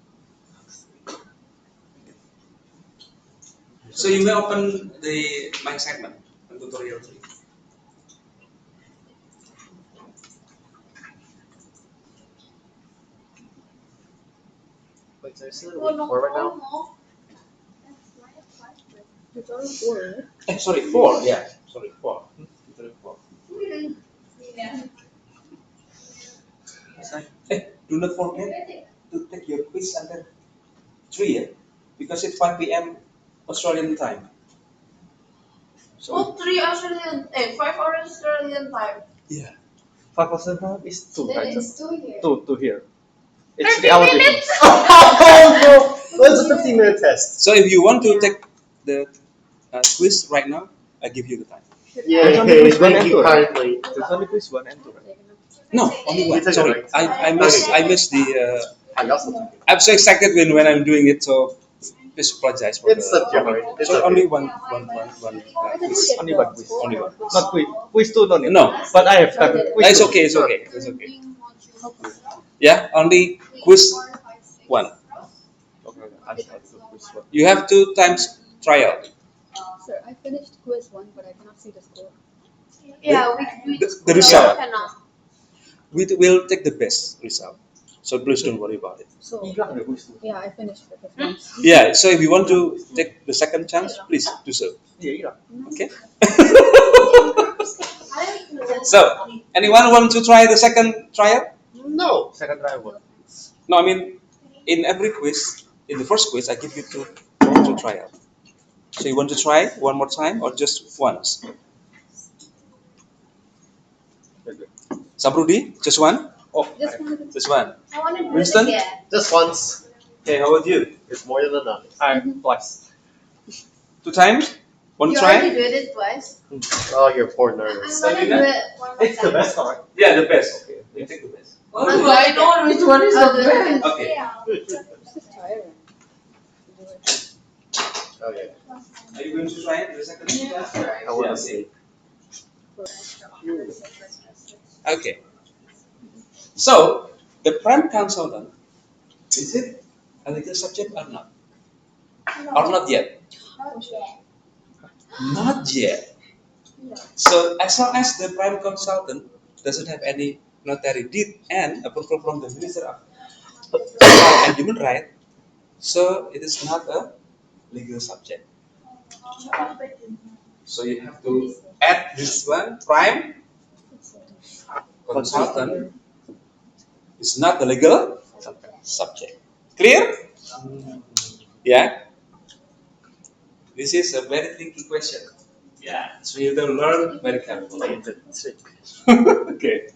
So you may open the my segment on tutorial 3. Wait, so is it week 4 right now? Tutorial 4. Sorry, 4. Yeah. Sorry, 4. Tutorial 4. Do not forget to take your quiz under 3, yeah? Because it's 5 p.m. Australian time. So, Oh, 3 Australian, 5 Australian time. yeah. 5% is 2, Then right? it's 2 here. 2 here. It's 30 3-hour minutes. difference. Oh no! Well, it's a 15-minute test. So if you want to take the quiz right now, I give you the time. Yeah, There's only quiz one thank and you two, right? kindly. There's only quiz 1 and 2, right? No, only one. You took it, Sorry, right? I missed the. I also took it. I'm so excited when I'm doing it, so please apologize for It's the. okay. It's So okay. only one quiz. Only one quiz. Only one. Not quiz. Quiz 2 don't need. No. But I have done quiz It's 2. okay. It's okay. It's okay. Yeah, only quiz 1. Okay, I start with quiz 1. You have 2 times trial. Sir, I finished quiz 1, but I cannot see the score. Yeah, we The result. cannot. We will take the best result. So please don't worry about it. So, Hilang deh quiz 2. yeah, I finished the first one. Yeah. So if you want to take the second chance, please do so. Iya, hilang. Okay. So, anyone want to try the second trial? No. Second try what? No, I mean, in every quiz, in the first quiz, I give you two trial. So you want to try one more time or just once? Sabrudi, just one? Oh, Just one. Just one. I want to do Winston? it again. Just once. Okay, how about you? It's more than enough. I twice. 2 times? Want You to already try? did it twice. Oh, you're poor I'm nervous. gonna do it one more It's the time. best, alright? Yeah, the best. Okay, you take the best. I know which one is the best. Okay. Just tired. Okay. Are you going to try it the second time? I want Yeah, to see. Okay. So, the prime consultant, is it a legal subject or not? Or not yet? Not yet. So as long as the prime consultant doesn't have any notary deed and approval from the Minister of Law and Human Rights, so it is not a legal subject. So you have to add this one, prime consultant is not a legal subject. Clear? Yeah. This is a very tricky question. Yeah, so you have to learn very carefully. Okay.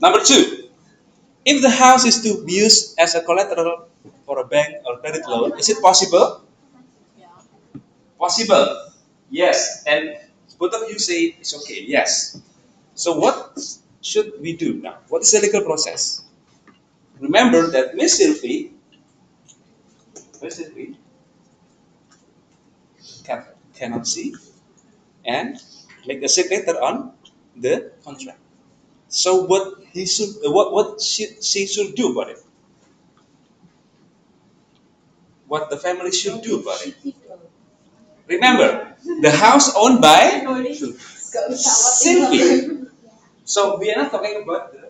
Number 2, if the house is to be used as a collateral for a bank or credit loan, is it possible? Possible. Yes. And both of you say it's okay. Yes. So what should we do now? What is the legal process? Remember that Miss Sylvie cannot see and make a signature on the contract. So what she should do about it? What the family should do about it? Remember, the house owned by Sylvie. So we are not talking about the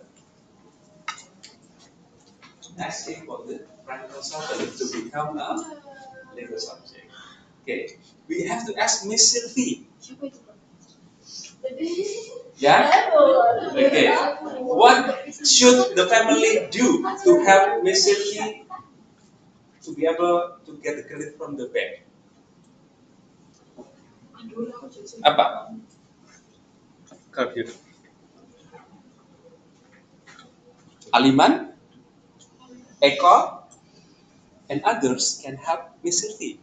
asking for the prime consultant to become a legal subject. Okay, we have to ask Miss Sylvie. Yeah. Okay. What should the family do to help Miss Sylvie to be able to get the credit from the bank? Apa? Computer. Aliman, Eko, and others can help Miss Sylvie.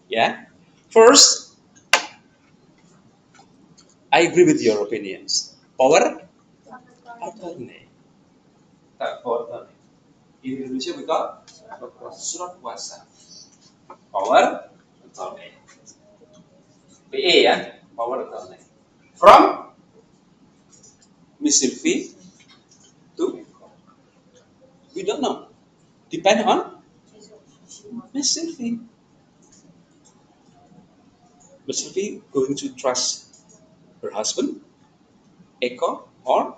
Yeah. First, I agree with your opinions. Power attorney. Power attorney. In Indonesia we call surat kuasa. Power attorney. PA ya, power attorney. From Miss Sylvie to we don't know. Depend on Miss Sylvie. Miss Sylvie going to trust her husband, Eko, or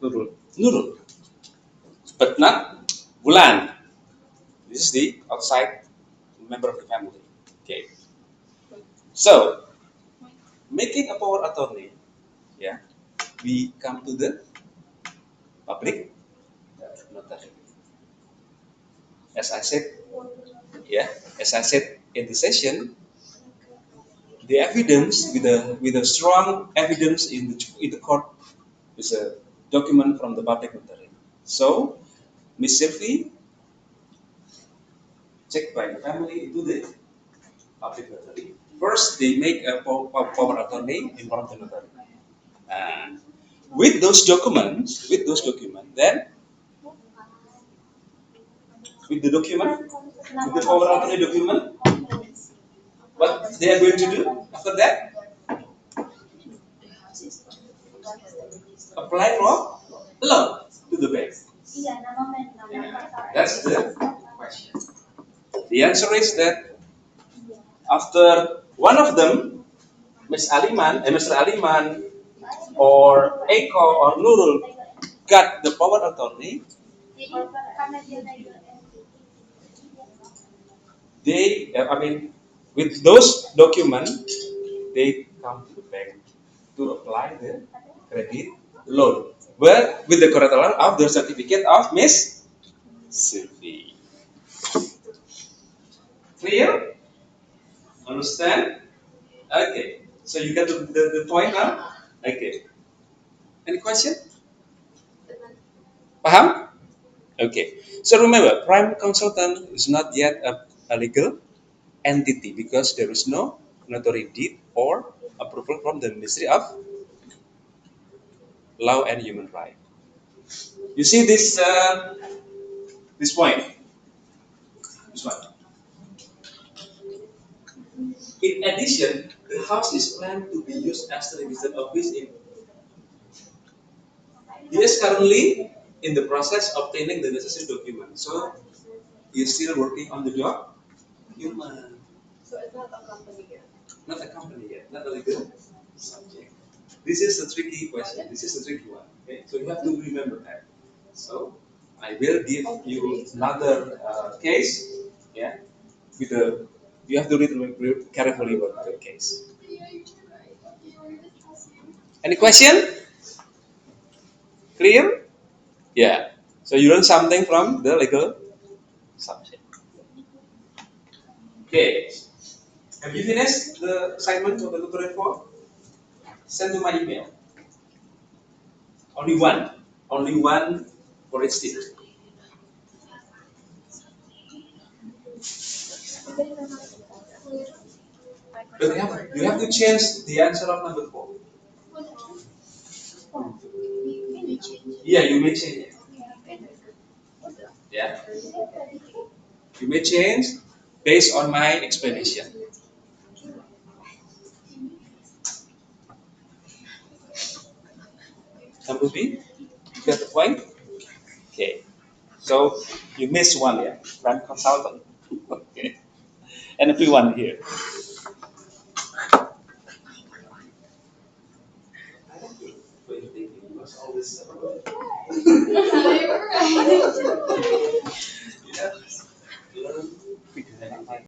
Nurul. Nurul. But not Bulan. This is the outside member of the family. Okay. So making a power attorney, yeah, we come to the public notary. As I said, yeah, as I said in the session, the evidence with a strong evidence in the court is a document from the public notary. So Miss Sylvie checked by the family into the public notary. First, they make a power attorney in front of the notary. Uh, with those documents, then with the document, with the power attorney document, what they are going to do after that? Apply for loan to the bank. That's the question. The answer is that after one of them, Mr. Aliman, or Eko or Nurul got the power attorney, with those documents, they come to the bank to apply the credit loan. But with the collateral of the certificate of Miss Sylvie. Clear? Understand? Okay. So you get the point now? Okay. Any question? Paham? Okay. So remember, prime consultant is not yet a legal entity because there is no notary deed or approval from the Ministry of Law and Human Rights. You see this point? This one. In addition, the house is planned to be used as the registered office in. He is currently in the process of obtaining the necessary documents. So he is still working on the document. So it's not a company yet. Not a company yet, not a legal subject. This is a tricky question. This is a tricky one. Okay, so you have to remember that. So I will give you another case. Yeah, with the you have to read carefully about the case. Any question? Clear? Yeah. So you learn something from the legal subject. Okay. Have you finished the assignment for the tutorial 4? Send to my email. Only one. Only one for each team. But you have to change the answer of number 4. Yeah, you may change it. Yeah. You may change based on my explanation. Number B, you get the point? Okay. So you missed one, yeah? Run consultant. Okay. And everyone here. What's all this stuff about?